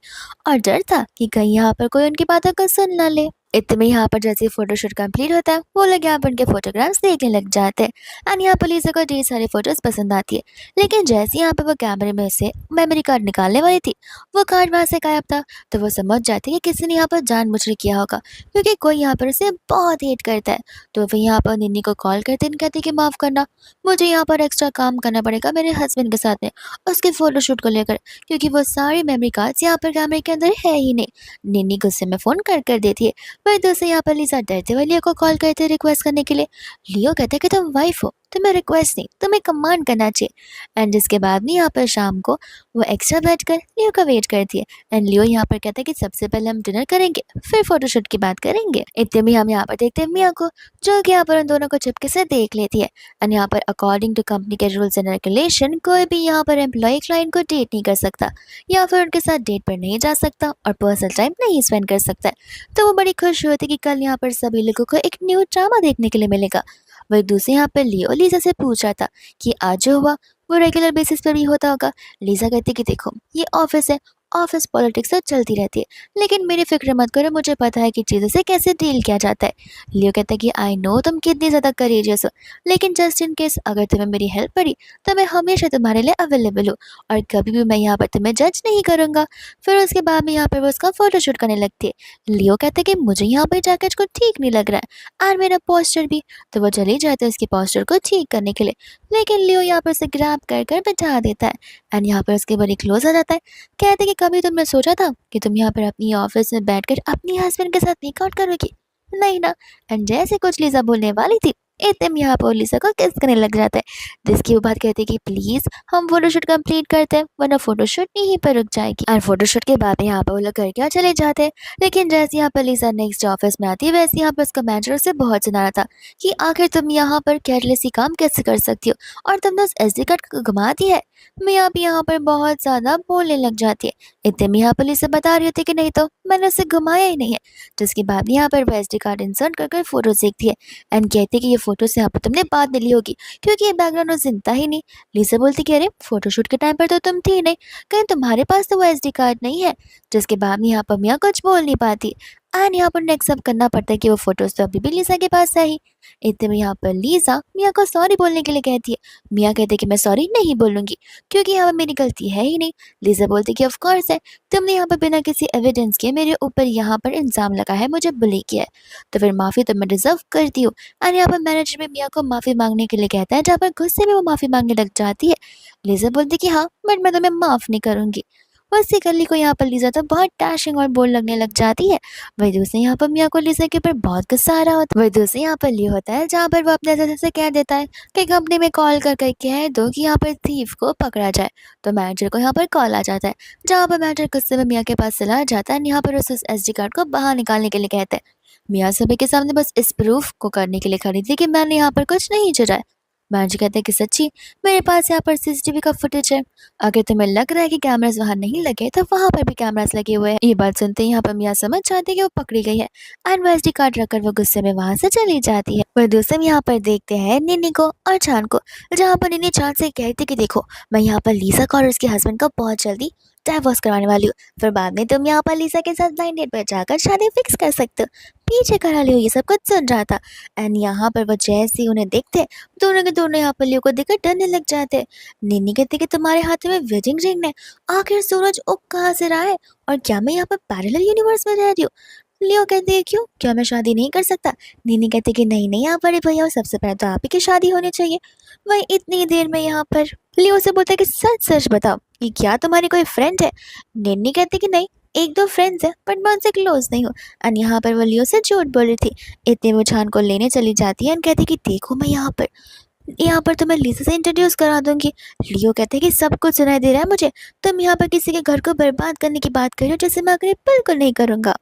और डर था कि कहीं यहाँ पर कोई उनकी बातों को सुन ना ले। इतने में यहाँ पर जैसे ही फोटोशूट कंप्लीट होता है, वो लोग यहाँ पर उनके फोटोग्राफ्स देखने लग जाते हैं। एंड यहाँ पर लीजा को ढेर सारे फोटोज पसंद आती है, लेकिन जैसे यहाँ पर वो कैमरे में से मेमोरी कार्ड निकालने वाली थी, वो कार्ड वहां से गायब था। तो वो समझ जाती है कि किसी ने यहाँ पर जानबूझकर किया होगा, क्योंकि कोई यहाँ पर उसे बहुत हेट करता है। तो वो यहाँ पर निन्नी को कॉल करते हैं, कहते हैं कि माफ करना, मुझे यहाँ पर एक्स्ट्रा काम करना पड़ेगा मेरे हस्बैंड के साथ में उसके फोटोशूट को लेकर, क्योंकि वो सारी मेमोरी कार्ड्स यहाँ पर कैमरे के अंदर है ही नहीं। निन्नी गुस्से में फोन कर देती है। वही दूसरे यहाँ पर लीजा डरते हुए लियो को कॉल करते रिक्वेस्ट करने के लिए। लियो कहते हैं कि तुम वाइफ हो, तुम्हें रिक्वेस्ट नहीं, तुम्हें कमांड करना चाहिए। एंड जिसके बाद में यहाँ पर शाम को वो एक्स्ट्रा बैठ कर लियो का वेट करती है। एंड लियो यहाँ पर कहता है कि सबसे पहले हम डिनर करेंगे, फिर फोटोशूट की बात करेंगे। इतने में हम यहाँ पर देखते हैं मिया को, जो कि यहाँ पर उन दोनों को चुपके से देख लेती है। एंड यहाँ पर अकॉर्डिंग टू कंपनी के रूल्स एंड रेगुलेशन, कोई भी यहाँ पर एम्प्लॉय क्लाइंट को डेट नहीं कर सकता, या फिर उनके साथ डेट पर नहीं जा सकता, और पर्सनल टाइम नहीं स्पेंड कर सकता है। तो वो बड़ी खुश होती कि कल यहाँ पर सभी लोगों को एक न्यू ड्रामा देखने के लिए मिलेगा। वही दूसरे यहाँ पर लियो लीजा से पूछ रहा था कि आज जो हुआ वो रेगुलर बेसिस पर भी होता होगा। लीजा कहती कि देखो ये ऑफिस है, ऑफिस पॉलिटिक्स तो चलती रहती है, लेकिन मेरी फिक्र मत करो, मुझे पता है कि चीज़ों से कैसे डील किया जाता है। लियो कहता है कि आई नो तुम कितनी ज़्यादा करेजियस हो, लेकिन जस्ट इन केस अगर तुम्हें मेरी हेल्प पड़ी तो मैं हमेशा तुम्हारे लिए अवेलेबल हूँ, और कभी भी मैं यहाँ पर तुम्हें जज नहीं करूँगा। फिर उसके बाद में यहाँ पर वो उसका फोटोशूट करने लगती है। लियो कहते हैं कि मुझे यहाँ पर जाकर कुछ ठीक नहीं लग रहा है, और मेरा पोस्टर भी। तो वो चली जाती है उसके पोस्टर को ठीक करने के लिए, लेकिन लियो यहाँ पर उसे ग्रैब कर बैठा देता है। एंड यहाँ पर उसके बड़ी क्लोज आ जाता है। कहते कि कभी तुमने सोचा था कि तुम यहाँ पर अपनी ऑफिस में बैठकर अपनी हस्बैंड के साथ मेकआउट करोगी? नहीं ना। एंड जैसे कुछ लीजा बोलने वाली थी, इतने में यहाँ पर लीजा को किस करने लग जाता है, जिसकी वो बात कहती है कि प्लीज हम फोटोशूट कंप्लीट करते हैं, वरना फोटोशूट यहीं पर रुक जाएगी। और फोटोशूट के बाद यहाँ पर वो लोग घर क्या चले जाते हैं। लेकिन जैसे यहाँ पर लीजा नेक्स्ट ऑफिस में आती है, वैसे यहाँ पर उसका मैनेजर से बहुत सुना रहा था कि आखिर तुम यहाँ पर केयरलेसी काम कैसे कर सकती हो, और तुमने उस SD कार्ड को घुमा दी है। मियाँ भी यहाँ पर बहुत ज्यादा बोलने लग जाती है। इतने में यहाँ पुलिस से बता रही होती कि नहीं तो मैंने उसे घुमाया ही नहीं है। जिसके बाद यहाँ पर वो SD कार्ड इंसर्ट कर फोटो देखती है, एंड कहती है कि ये फोटो से यहाँ पर तुमने बाद में ली होगी, क्योंकि ये बैकग्राउंड उसने था ही नहीं। लीजा बोलती कि अरे फोटोशूट के टाइम पर तो तुम थी नहीं, कहीं तुम्हारे पास तो वो SD कार्ड नहीं है। जिसके बाद में यहाँ पर मियाँ कुछ बोल नहीं पाती, एंड यहाँ पर नेक्स्ट सब करना पड़ता है कि वो फोटोज तो अभी भी लीजा के पास है ही। इतने में यहाँ पर लीजा मियाँ को सॉरी बोलने के लिए कहती है। मियाँ कहते कि मैं सॉरी नहीं बोलूंगी, क्योंकि यहाँ पर मेरी गलती है ही नहीं। लीजा बोलती कि ऑफ कोर्स है, तुमने यहाँ पर बिना किसी एविडेंस के मेरे ऊपर यहाँ पर इल्जाम लगा है, मुझे बुली किया है, तो फिर माफ़ी तो मैं डिजर्व करती हूँ। और यहाँ पर मैनेजर भी मियाँ को माफ़ी मांगने के लिए कहता है, जहाँ पर गुस्से में वो माफ़ी मांगने लग जाती है। लीजा बोलती कि हाँ बट मैं तुम्हें माफ़ नहीं करूँगी। उसी गली को यहाँ पर लीजा तो बहुत डैशिंग और बोल लगने लग जाती है। वही दूसरे यहाँ पर मियाँ को लीजा के ऊपर बहुत गुस्सा आ रहा होता है। वही दूसरे यहाँ पर लियो होता है, जहाँ पर वो अपने जैसे से कह देता है कि कंपनी में कॉल कर कह दो कि यहाँ पर थीफ को पकड़ा जाए। तो मैनेजर को यहाँ पर कॉल आ जाता है, जहाँ पर मैनेजर गुस्से में मियाँ के पास चला जाता है। यहाँ पर उस SD कार्ड को बाहर निकालने के लिए कहते हैं। मियाँ सभी के सामने बस इस प्रूफ को करने के लिए खड़ी थी कि मैंने यहाँ पर कुछ नहीं चुराया। मैनेजर कहते हैं कि सच्ची मेरे पास यहाँ पर CCTV का फुटेज है, अगर तुम्हें लग रहा है कि कैमरास वहाँ नहीं लगे तो वहाँ पर भी कैमरास लगे हुए हैं। ये बात सुनते ही यहाँ पर मियाँ समझ जाती है कि वो पकड़ी गई है, एंड वो SD कार्ड रखकर वो गुस्से में वहाँ से चली जाती है। वह दूसरे में यहाँ पर देखते हैं निन्नी को और चांद को, जहाँ पर निन्नी चांद से कहती कि देखो मैं यहाँ पर लीजा को और उसके हस्बैंड को बहुत जल्दी डाइवोर्स करवाने वाली हूँ, फिर बाद में तुम यहाँ पर लीजा के साथ ब्लाइंड डेट पर जाकर शादी फिक्स कर सकते हो। पीछे करा लियो ये सब कुछ सुन रहा था, एंड यहाँ पर वो जैसे ही उन्हें देखते दोनों के दोनों यहाँ पर लियो को देखकर डरने लग जाते हैं। निन्नी कहती कि तुम्हारे हाथ में वेडिंग रिंग है, आखिर सूरज उग कहाँ से रहा है, और क्या मैं यहाँ पर पैरेलल यूनिवर्स में रह रही हूँ? लियो कहती है क्यों, क्या मैं शादी नहीं कर सकता? नीनी कहती कि नहीं नहीं, आप बड़े भैया हो, सबसे पहले तो आप ही की शादी होनी चाहिए। वही इतनी देर में यहाँ पर लियो से बोलता है कि सच सच बताओ कि क्या तुम्हारी कोई फ्रेंड है? निन्नी कहती कि नहीं, एक दो फ्रेंड्स है बट मैं उनसे क्लोज नहीं हूँ। और यहाँ पर वो लियो से झूठ बोल रही थी। इतने में वो छान को लेने चली जाती है और कहती कि देखो मैं यहाँ पर तुम्हें लिसा से इंट्रोड्यूस करा दूंगी। लियो कहते हैं कि सब कुछ सुनाई दे रहा है मुझे। तुम यहाँ पर किसी के घर को बर्बाद करने की बात कर रहे हो, जैसे मैं अगर बिल्कुल नहीं करूंगा।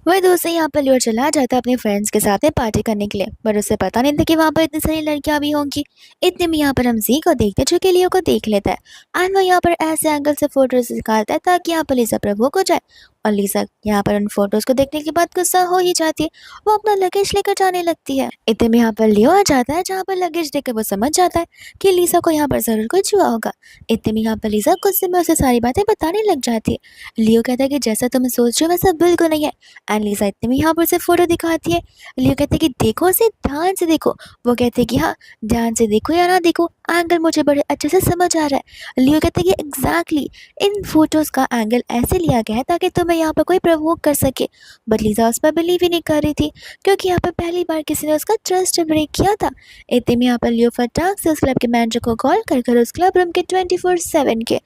वही दोस्त यहाँ पर लियो चला जाता है अपने फ्रेंड्स के साथ में पार्टी करने के लिए, पर उसे पता नहीं था कि वहाँ पर इतनी सारी लड़कियां भी होंगी। इतने में यहाँ पर हम जी को देखते हैं जो कि लियो को देख लेता है एंड वो यहाँ पर ऐसे एंगल से फोटोज निकालता है ताकि यहाँ पर लिसा प्रवोक हो जाए। और लिसा यहाँ पर उन फोटोज को देखने के बाद गुस्सा हो ही जाती है। वो अपना लगेज लेकर जाने लगती है। इतने में यहाँ पर लियो आ जाता है जहाँ पर लगेज देखकर वो समझ जाता है कि लिसा को यहाँ पर जरूर कुछ हुआ होगा। इतने में यहाँ पर लिसा गुस्से में उसे सारी बातें बताने लग जाती है। लियो कहता है कि जैसा तुम सोच रहे हो वैसा बिल्कुल नहीं है। एंड लिसा इतने में यहाँ पर उसे फोटो दिखाती है। लियो कहते हैं कि देखो उसे ध्यान से देखो। वो कहते हैं कि हाँ, ध्यान से देखो या ना देखो, एंगल मुझे बड़े अच्छे से समझ आ रहा है। लियो कहते हैं कि एग्जैक्टली इन फोटोज का एंगल ऐसे लिया गया है ताकि तुम्हें यहाँ पर कोई प्रवोक कर सके। बट लिसा उस पर बिलीव ही नहीं कर रही थी क्योंकि यहाँ पर पहली बार किसी ने उसका ट्रस्ट ब्रेक किया था। इतने में यहाँ पर लियो फटाक से उस क्लब के मैनेजर को कॉल कर उस क्लब रूम के 24/7 के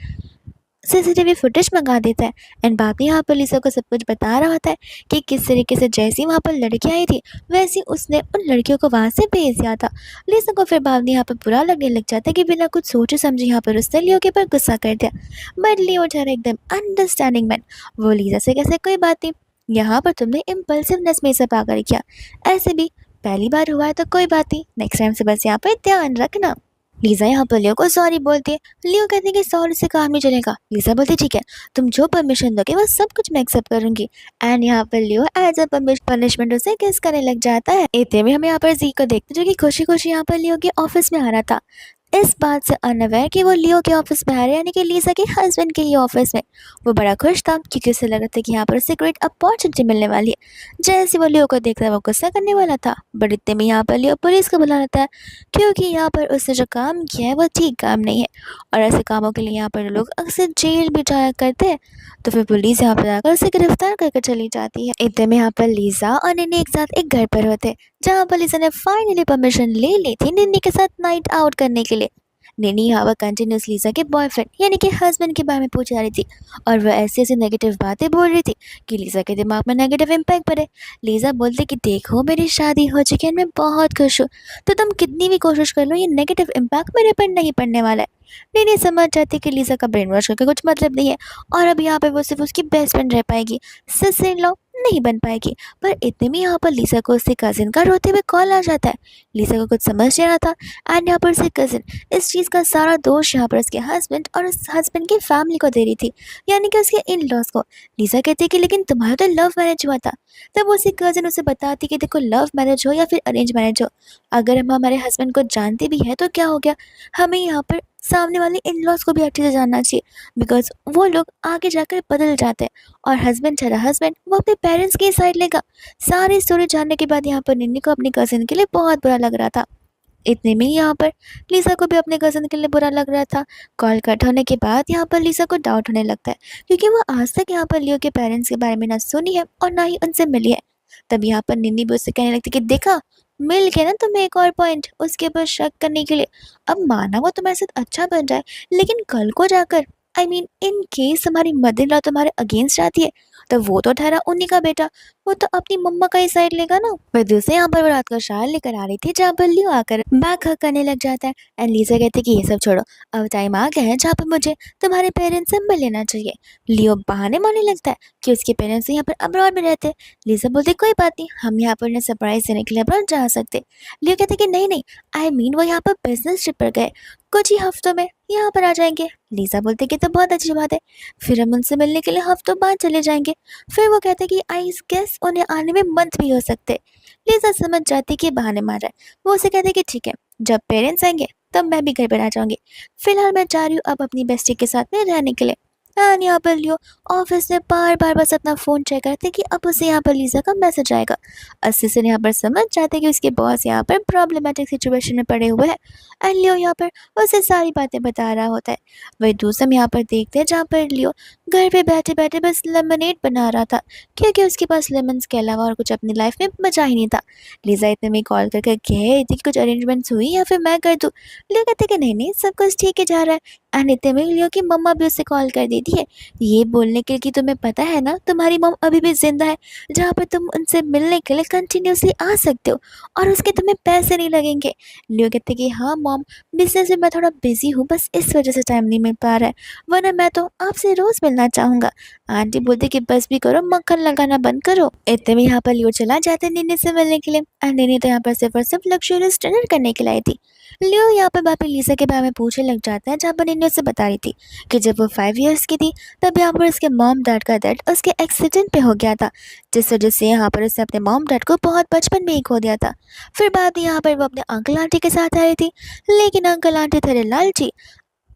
सीसीटीवी फुटेज मंगा देता है। एंड बाद में यहाँ पर लिसा को सब कुछ बता रहा होता है कि किस तरीके से जैसी वहाँ पर लड़कियाँ आई थी वैसी उसने उन लड़कियों को वहाँ से भेज दिया था। लिसा को फिर बाद में यहाँ पर बुरा लगने लग जाता है कि बिना कुछ सोचे समझे यहाँ पर उसने लियो के ऊपर गुस्सा कर दिया। बट लियो ठहरा एकदम अंडरस्टैंडिंग मैन। वो लिसा से कैसे कोई बात नहीं, यहाँ पर तुमने इम्पल्सिवनेस में से पागल किया, ऐसे भी पहली बार हुआ है तो कोई बात नहीं, नेक्स्ट टाइम से बस यहाँ पर ध्यान रखना। लिसा यहाँ पर लियो को सॉरी बोलती है। लियो कहती है कि सॉरी से काम नहीं चलेगा। लिसा बोलती ठीक है, तुम जो परमिशन दोगे वो सब कुछ मैं एक्सेप्ट करूंगी। एंड यहाँ पर लियो एज अ पनिशमेंट उसे किस करने लग जाता है। इतने में हम यहाँ पर जी को देखते जो कि खुशी खुशी यहाँ पर लियो के ऑफिस में आ रहा था, इस बात से अनअवेयर कि वो लियो के ऑफिस में आ रहे हैं, यानी कि लिसा के हस्बैंड के ही ऑफिस में। वो बड़ा खुश था क्योंकि उसे लग रहा था कि यहाँ पर उसे ग्रेट अपॉर्चुनिटी मिलने वाली है। जैसे वो लियो को देखता है वो गुस्सा करने वाला था, बट इतने में यहाँ पर लियो पुलिस को बुला लेता है क्योंकि यहाँ पर उसने जो काम किया है वो ठीक काम नहीं है और ऐसे कामों के लिए यहाँ पर लोग अक्सर जेल भी जाया करते हैं। तो फिर पुलिस यहाँ पर आकर उसे गिरफ्तार करके चली जाती है। इतने में यहाँ पर लिसा और निन्नी एक साथ एक घर पर होते जहाँ पर लिसा ने फाइनली परमिशन ले ली थी निन्नी के साथ नाइट आउट करने के लिए। निन्नी यहाँ पर कंटिन्यूस लिसा के बॉयफ्रेंड यानी कि हस्बैंड के बारे में पूछ जा रही थी और वह ऐसी ऐसी नेगेटिव बातें बोल रही थी कि लिसा के दिमाग में नेगेटिव इम्पैक्ट पड़े। लिसा बोलती कि देखो मेरी शादी हो चुकी है, मैं बहुत खुश हूँ, तो तुम कितनी भी कोशिश कर लो ये नेगेटिव इम्पैक्ट मेरे पर नहीं पड़ने वाला है। निन्नी समझ जाती कि लिसा का ब्रेन वॉश करके कुछ मतलब नहीं है और अब यहाँ पर वो सिर्फ उसकी बेस्ट फ्रेंड रह पाएगी, सिस्टर इन लॉ नहीं बन पाएगी। पर इतने में यहाँ पर लिसा को उसके कजिन का रोते हुए कॉल आ जाता है। लिसा को कुछ समझ नहीं आ रहा था एंड यहाँ पर उसके कजिन इस चीज़ का सारा दोष यहाँ पर उसके हस्बैंड और उस हस्बैंड की फैमिली को दे रही थी, यानी कि उसके इन लॉज को। लिसा कहती है कि लेकिन तुम्हारा तो लव मैरिज हुआ था। तब उसकी कजिन उसे बताती कि देखो लव मैरिज हो या फिर अरेंज मैरिज हो, अगर हम हमारे हस्बैंड को जानते भी हैं तो क्या हो गया, हमें यहाँ पर सामने वाले इन लॉज को भी अच्छे से जानना चाहिए बिकॉज वो लोग आगे जाकर बदल जाते हैं और हस्बैंड चला हस्बैंड वो अपने पेरेंट्स की साइड लेगा। सारी स्टोरी जानने के बाद यहाँ पर निन्नी को अपनी कजिन के लिए बहुत बुरा लग रहा था। इतने में ही यहाँ पर लिसा को भी अपने कज़न के लिए बुरा लग रहा था। कॉल कट होने के बाद यहाँ पर लिसा को डाउट होने लगता है क्योंकि वो आज तक यहाँ पर लियो के पेरेंट्स के बारे में ना सुनी है और ना ही उनसे मिली है। तब यहाँ पर निन्नी भी उससे कहने लगती कि देखा मिल गया ना तुम्हें एक और पॉइंट उसके ऊपर शक करने के लिए। अब माना वो तुम्हारे साथ अच्छा बन जाए, लेकिन कल को जाकर आई मीन इन केस हमारी मदर इन लॉ तुम्हारे अगेंस्ट आती है तो वो तो ठहरा उन्हीं का बेटा, वो तो अपनी मम्मा का ही साइड लेगा ना। पर दूसरे यहाँ पर वो रात का शायर लेकर आ रही थी जहाँ पर लियो आकर बैक हक करने लग जाता है एंड लिसा कहती कि ये सब छोड़ो, अब टाइम आ गया है जहाँ पर मुझे तुम्हारे पेरेंट्स से मिल लेना चाहिए। लियो बहाने मारने लगता है कि उसके पेरेंट्स यहाँ पर अब्रॉड में रहते। लिसा बोलती कोई बात नहीं, हम यहाँ पर उन्हें सरप्राइज देने के लिए अब्रॉड जा सकते। लियो कहते कि नहीं नहीं, आई मीन वो यहाँ पर बिजनेस ट्रिप पर गए, कुछ ही हफ्तों में यहाँ पर आ जाएंगे। लिसा बोलते कि तो बहुत अच्छी बात है, फिर हम उनसे मिलने के लिए हफ्तों बाद चले जाएंगे। फिर वो कहते कि आई गेस उन्हें आने में मंथ भी हो सकते। लिसा समझ जाती कि बहाने मार रहा है। वो उसे कहते कि ठीक है, जब पेरेंट्स आएंगे तब मैं भी घर पर आ जाऊंगी, फिलहाल मैं जा रही हूँ अब अपनी बेस्टी के साथ में रहने के लिए। एंड यहाँ पर लियो ऑफिस में बार बार बस अपना फ़ोन चेक करते कि अब उसे यहाँ पर लिसा का मैसेज आएगा। असिस्टेंट यहाँ पर समझ जाते कि उसके बॉस यहाँ पर प्रॉब्लमेटिक सिचुएशन में पड़े हुए हैं एंड लियो यहाँ पर उसे सारी बातें बता रहा होता है। वही दूसरा हम यहाँ पर देखते हैं जहाँ पर लियो घर पे बैठे-बैठे बस लेमनेड बना रहा था, क्योंकि उसके पास लेमन्स के अलावा और कुछ अपनी लाइफ में बचा ही नहीं था। लिज़ा इतने में कॉल करके कह रही थी कि कुछ अरेंजमेंट्स हुई या फिर मैं कर दूँ? लियो कहते कि नहीं-नहीं सब कुछ ठीक ही जा रहा है। एंड इतने में लियो की मम्मा भी उसे कॉल कर देती है, ये बोलने के लिए कि तुम्हें पता है ना तुम्हारी मॉम अभी भी ज़िंदा है, जहाँ पे तुम उनसे मिलने के लिए कंटिन्यूअसली आ सकते हो और उसके तुम्हें पैसे नहीं लगेंगे। लियो कहते कि हाँ मॉम, बिज़नेस में मैं थोड़ा बिज़ी हूँ, बस इस वज़ह से टाइम नहीं मिल पा रहा है, वरना मैं तो आपसे रोज़ मिलना चाहूँगा। आंटी बोलती कि बस भी करो, मक्खन लगाना बंद करो। इतने में यहाँ पर लियो चला जाता है निन्नी से मिलने के लिए एंड निन्नी तो यहाँ पर सिर्फ और सिर्फ लग्जरियस डिनर करने के लिए आई थी। लियो यहाँ पर वापस लिसा के बारे में पूछने लग जाता है, जहाँ पर निन्नी उसे बता रही थी कि जब वो 5 इयर्स की थी तब यहाँ पर उसके मॉम डैड का डेथ उसके एक्सीडेंट पे हो गया था, जिस वजह से यहाँ पर उसने अपने मॉम डैड को बहुत बचपन में ही खो दिया था। फिर बाद में यहाँ पर वो अपने अंकल आंटी के साथ आई थी, लेकिन अंकल आंटी थे लालची।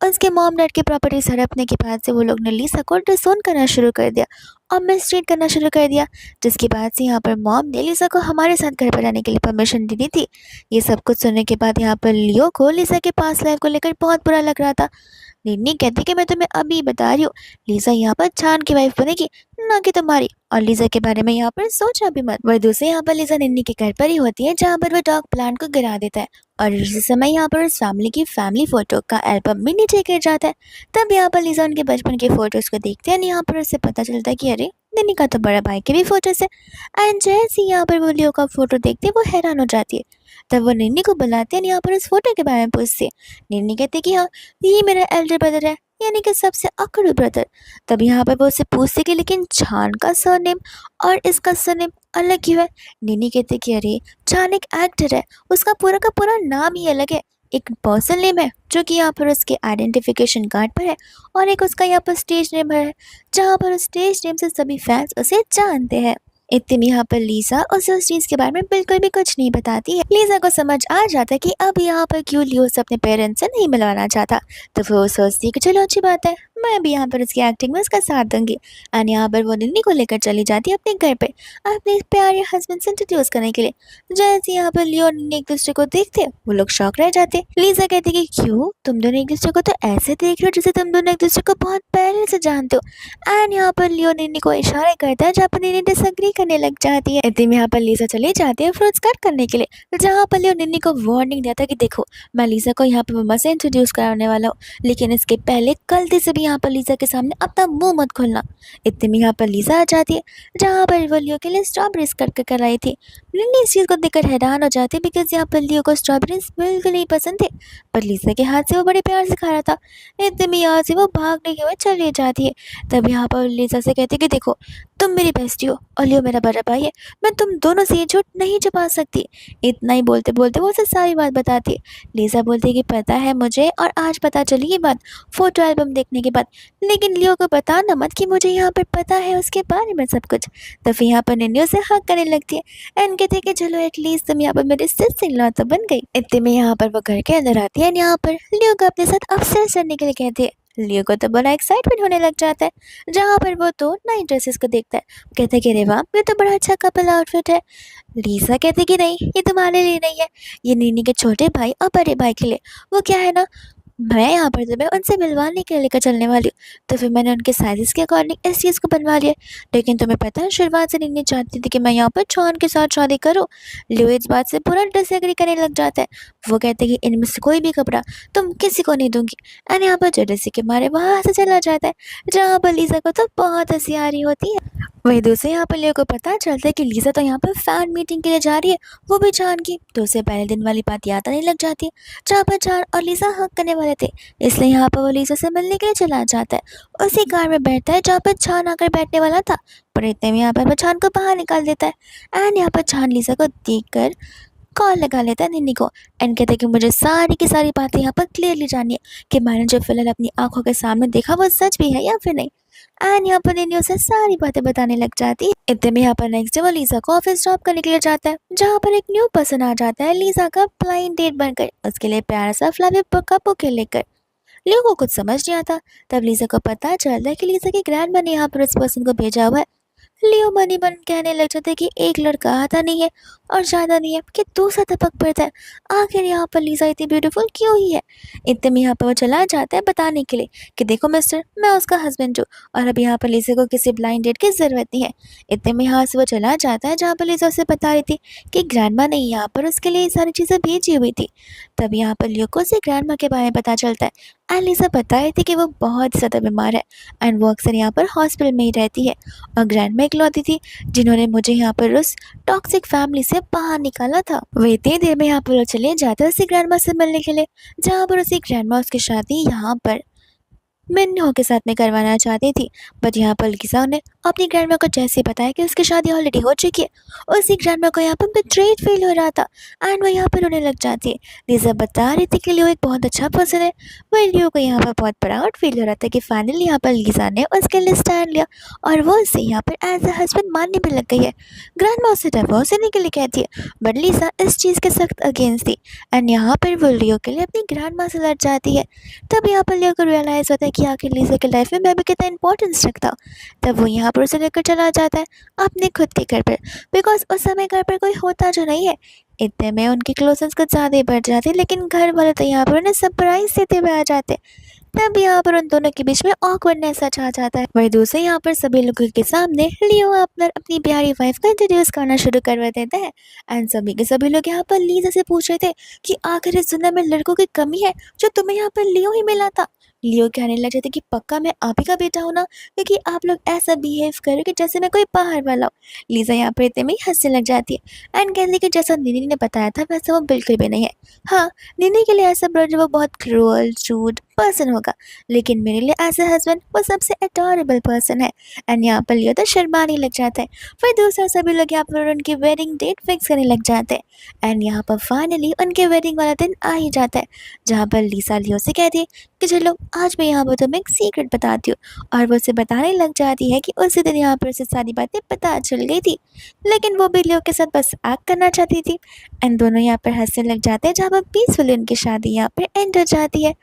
उसके मॉम डैड की प्रॉपर्टीज हड़पने के बाद से वो लोग ने लिसा को डिसोन करना शुरू कर दिया और मिसट्रीट करना शुरू कर दिया, जिसके बाद से यहाँ पर मॉम ने लिसा को हमारे साथ घर पर रहने के लिए परमिशन दे दी थी। ये सब कुछ सुनने के बाद यहाँ पर लियो को लिसा के पास लाइफ को लेकर बहुत बुरा लग रहा था। निन्नी कहती कि मैं तुम्हें अभी बता रही हूँ, लिसा यहाँ पर चांद की वाइफ बनेगी, ना कि तुम्हारी, और लिसा के बारे में यहाँ पर सोचा भी मत। वह दूसरे यहाँ पर लिसा निन्नी के घर पर ही होती है, जहाँ पर वह डॉग प्लांट को गिरा देता है और इसी समय यहाँ पर उस फैमिली की फैमिली फोटो का एल्बम भी नीचे गिर जाता है। तब यहाँ पर लिसा उनके बचपन के फोटोज को देखते हैं, यहाँ पर उसे पता चलता है कि अरे निन्नी का तो बड़ा भाई के भी फोटोज है। एंड जैसे ही यहाँ पर वो लियो का फोटो देखते हैं वो हैरान हो जाती है। तब वो निन्नी को बुलाते हैं, यहाँ पर उस फोटो के बारे में पूछते हैं। निन्नी कहती है कि हाँ, ये मेरा एल्डर ब्रदर है, यानी कि सबसे अकड़ ब्रदर। तब यहाँ पर वो उससे पूछते कि लेकिन चान का सरनेम और इसका सरनेम अलग क्यों है? निन्नी कहते कि अरे चान एक एक्टर है, उसका पूरा का पूरा नाम ही अलग है। एक पर्सन नेम है जो कि यहाँ पर उसके आइडेंटिफिकेशन कार्ड पर है, और एक उसका यहाँ पर स्टेज नेम है, जहाँ पर उस स्टेज नेम से सभी फैंस उसे जानते हैं। इतने में यहाँ पर लीसा उसे उस चीज के बारे में बिल्कुल भी कुछ नहीं बताती है। लीसा को समझ आ जाता है कि अब यहाँ पर क्यों लियो से अपने पेरेंट्स से नहीं मिलवाना चाहता, तो फिर वो सोचती है कि चलो अच्छी बात है, मैं भी यहाँ पर उसकी एक्टिंग में उसका साथ दूंगी। एंड यहाँ पर वो निन्नी को लेकर चली जाती है अपने घर पे अपने प्यारे हस्बैंड से इंट्रोड्यूस करने के लिए। जैसे यहाँ पर लियो और निन्नी एक दूसरे को देखते हैं, वो लोग शॉक रह जाते हैं। लीसा कहती है कि क्यों तुम दोनों एक दूसरे को तो ऐसे देख रहे हो जैसे तुम दोनों एक दूसरे को बहुत पहले से जानते हो। एंड यहाँ पर लियो निन्नी को इशारा करता है, जहाँ पर निन्नी डिसएग्री करने लग जाती है। इतने में यहाँ पर लीसा चली जाती है फ्रूट्स कट करने के लिए, जहाँ पर लियो निन्नी को वार्निंग देता है कि देखो मैं लीसा को यहाँ पर मम्मा से इंट्रोड्यूस कराने वाला हूँ, लेकिन इसके पहले गलती से भी यहाँ पर लीसा के सामने अपना मुंह मत खोलना। इतने में यहाँ पर लीसा आ जाती है, जहाँ पर वो लियो के लिए स्ट्रॉबेरीज कट कर आई थी। निन्नी इस चीज़ को देखकर हैरान हो जाती है, बिकॉज यहाँ पर लियो को स्ट्रॉबेरीज बिल्कुल नहीं पसंद थे, पर लीसा के हाथ से वो बड़े प्यार से खा रहा था। इतने में यहाँ से वो भागने के हुए चली जाती है। तब यहाँ पर लीसा से कहती है कि देखो तुम मेरी बेस्टी हो और लियो मेरा बड़ा भाई है, मैं तुम दोनों से ये झूठ नहीं छुपा सकती। इतना ही बोलते बोलते वो उसे सारी बात बताती है। लीसा बोलती है कि पता है मुझे, और आज पता चली ये बात फोटो एल्बम देखने के बाद, लेकिन लियो को बताना मत कि मुझे यहाँ पर पता है उसके बारे में सब कुछ। तो फिर यहाँ पर निन्नी उसे हक करने लगती है एंड कहती है कि चलो एटलीस्ट तुम यहाँ पर मेरी सिस्टर इन लॉ तो बन गई। इतने में यहाँ पर वो घर के अंदर आती है, यहाँ पर लियो को अपने साथ अपस्टेयर्स करने के लिए कहती है। लियो को तो बड़ा एक्साइटमेंट होने लग जाता है, जहाँ पर वो तो नई ड्रेसेस को देखता है। कहते कि अरे वाह, ये तो बड़ा अच्छा कपल आउटफिट है। लीसा कहती कि नहीं, ये तुम्हारे लिए नहीं है, ये नीनी के छोटे भाई और बड़े भाई के लिए। वो क्या है ना, मैं यहाँ पर तुम्हें उनसे मिलवाने के लिए लेकर चलने वाली हूँ, तो फिर मैंने उनके साइज़ के अकॉर्डिंग इस चीज़ को बनवा लिया। लेकिन तुम्हें पता है शुरुआत से निन्नी चाहती थी कि मैं यहाँ पर जॉन के साथ शादी करूँ। लियो इस बात से पूरा डिसएग्री करने लग जाता है। वो कहते कि इनमें से कोई भी कपड़ा तुम किसी को नहीं दूंगी। एंड यहाँ पर जेलसी के मारे वहाँ से चला जाता है, जहाँ पर लीसा को तो बहुत हंसी आ रही होती है। वहीं दूसरे यहाँ पर लियो को पता चलता है कि लीसा तो यहाँ पर फैन मीटिंग के लिए जा रही है, वो भी चांद की। तो उसे पहले दिन वाली बात याद आने लग जाती है, जहाँ पर चांद और लीसा हक करने वाले थे, इसलिए यहाँ पर वो लीसा से मिलने के लिए चला जाता है। उसी कार में बैठता है जहाँ पर चांद आकर बैठने वाला था, पर इतने में यहाँ पर वो चांद को बाहर निकाल देता है। एंड यहाँ पर चांद लीसा को देख कॉल लगा लेता है निन्नी को एंड कहता है कि मुझे सारी की सारी बातें यहाँ पर क्लियरली जाननी है कि मैंने जो फिलहाल अपनी आंखों के सामने देखा वो सच भी है या फिर नहीं। एंड यहाँ पर निन्नी उसे सारी बातें बताने लग जाती है। इतने में यहाँ पर नेक्स्ट डे वो लीसा को ऑफिस ड्रॉप करने के लिए जाता है, जहाँ पर एक न्यू पर्सन आ जाता है लीसा का ब्लाइंड डेट बनकर, उसके लिए प्यारा सा फ्लावर बुक का बुके लेकर। लियो को कुछ समझ नहीं आता। तब लीसा को पता चलता है कि लीसा की ग्रैंडमा ने यहाँ पर उस पर्सन को भेजा हुआ है। लियो मनी मन कहने लग जाता है कि एक लड़का आता नहीं है और ज़्यादा नहीं है कि दूसरा टपक पड़ता है। आखिर यहाँ पर लिसा इतनी ब्यूटीफुल क्यों हुई है? इतने में यहाँ पर वो चला जाता है बताने के लिए कि देखो मिस्टर, मैं उसका हस्बैंड हूँ और अब यहाँ पर लिसा को किसी ब्लाइंड डेट की ज़रूरत नहीं है। इतने में यहाँ से वो चला जाता है जहाँ पर लिसा उसे बता रही थी कि ग्रैंडमा ने यहाँ पर उसके लिए ये सारी चीज़ें भेजी हुई थी। तब यहाँ पर लियो को उसे ग्रैंडमा के बारे में पता चलता है एंड लिसा बता रही थी कि वो बहुत ज़्यादा बीमार है एंड वो अक्सर यहाँ पर हॉस्पिटल में ही रहती है और ग्रैंडमा इकलौती थी जिन्होंने मुझे यहाँ पर उस टॉक्सिक फैमिली से बाहर निकाला था। वो इतनी देर में यहाँ पर वो चले जाते हैं उसी ग्रैंडमा से मिलने के लिए, जहाँ पर उसी ग्रैंडमा उसकी शादी यहाँ पर मिन्हो के साथ में करवाना चाहती थी। बट यहाँ पर लिसा ने अपनी ग्रैंडमा को जैसे ही बताया कि उसकी शादी ऑलरेडी हो चुकी है, उसी ग्रैंडमा को यहाँ पर बिट्रेड फील हो रहा था एंड वो यहाँ पर रोने लग जाती है। लिसा बता रही थी कि लियो एक बहुत अच्छा पर्सन है। वही लियो को यहाँ पर बहुत प्राउड फील हो रहा था कि फाइनली यहाँ पर लिसा ने उसके लिए स्टैंड लिया और वो उसे यहाँ पर एज अ हस्बैंड मानने भी लग गई है। ग्रैंडमा उसे डिवोर्स देने के लिए कहती है बट लिसा इस चीज़ के सख्त अगेंस्ट थी एंड यहाँ पर वो लियो के लिए अपनी ग्रैंडमा से लड़ जाती है। तब यहाँ पर लियो को रियलाइज़ होता है कि आखिर लिसा के लाइफ में मैं भी कितना इंपॉर्टेंस रखता। तब वो यहाँ पर उसे लेकर चला जाता है अपने खुद के घर पर, बिकॉज उस समय घर पर कोई होता जो नहीं है। इतने में उनकी क्लोजनेस कुछ ज़्यादा ही बढ़ जाती है, लेकिन घर वाले तो यहाँ पर उन्हें सरप्राइज देते हुए आ जाते। तब यहाँ पर उन दोनों के बीच में ऑकवर्डनेस आ जाता है। वही दूसरे यहाँ पर सभी लोगों के सामने लियो अपनी प्यारी वाइफ को इंट्रोड्यूस करना शुरू करवा देते हैं एंड सभी के सभी लोग यहाँ पर लीजा से पूछ रहे थे कि आखिर इस दुनिया में लड़कों की कमी है जो तुम्हें यहाँ पर लियो ही मिला था। लियो कहने लग जाते कि पक्का मैं आप ही का बेटा हूँ ना, क्योंकि आप लोग ऐसा बिहेव करो कि जैसे मैं कोई बाहर वाला हूँ। लीजा यहाँ पर इतने में ही हंसने लग जाती है एंड कहती है कि जैसा निनी ने बताया था वैसा वो बिल्कुल भी नहीं है। हाँ, निनी के लिए ऐसा ब्रज वो बहुत क्रूअल रूड पर्सन होगा, लेकिन मेरे लिए एज ए हस्बैंड वो सबसे अडोरेबल पर्सन है। एंड यहाँ पर लियो तो शर्माने लग जाता है। फिर दूसरा सभी लोग यहाँ पर उनकी वेडिंग डेट फिक्स करने लग जाते हैं एंड यहाँ पर फाइनली उनके वेडिंग वाला दिन आ ही जाता है, जहाँ पर लिसा लियो से कहती है कि चलो आज मैं यहाँ पर तुम्हें एक सीक्रेट बताती हूँ। और वो उसे बताने लग जाती है कि उसी दिन यहाँ पर उसे सारी बातें पता चल गई थी, लेकिन वो भी लियो के साथ बस एक्ट करना चाहती थी। एंड दोनों यहाँ पर हंसने लग जाते हैं, जहाँ पर पीसफुली उनकी शादी यहाँ पर एंड हो जाती है।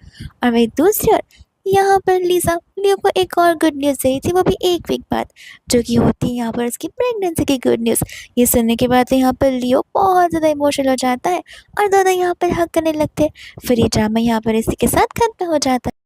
और वही दूसरी ओर यहाँ पर लिसा लियो को एक और गुड न्यूज़ दी थी, वो भी एक वीक बाद, जो कि होती है यहाँ पर उसकी प्रेगनेंसी की गुड न्यूज़। ये सुनने के बाद यहाँ पर लियो बहुत ज़्यादा इमोशनल हो जाता है और दोनों यहाँ पर हक करने लगते हैं। फिर ये ड्रामा यहाँ पर इसी के साथ खत्म हो जाता है।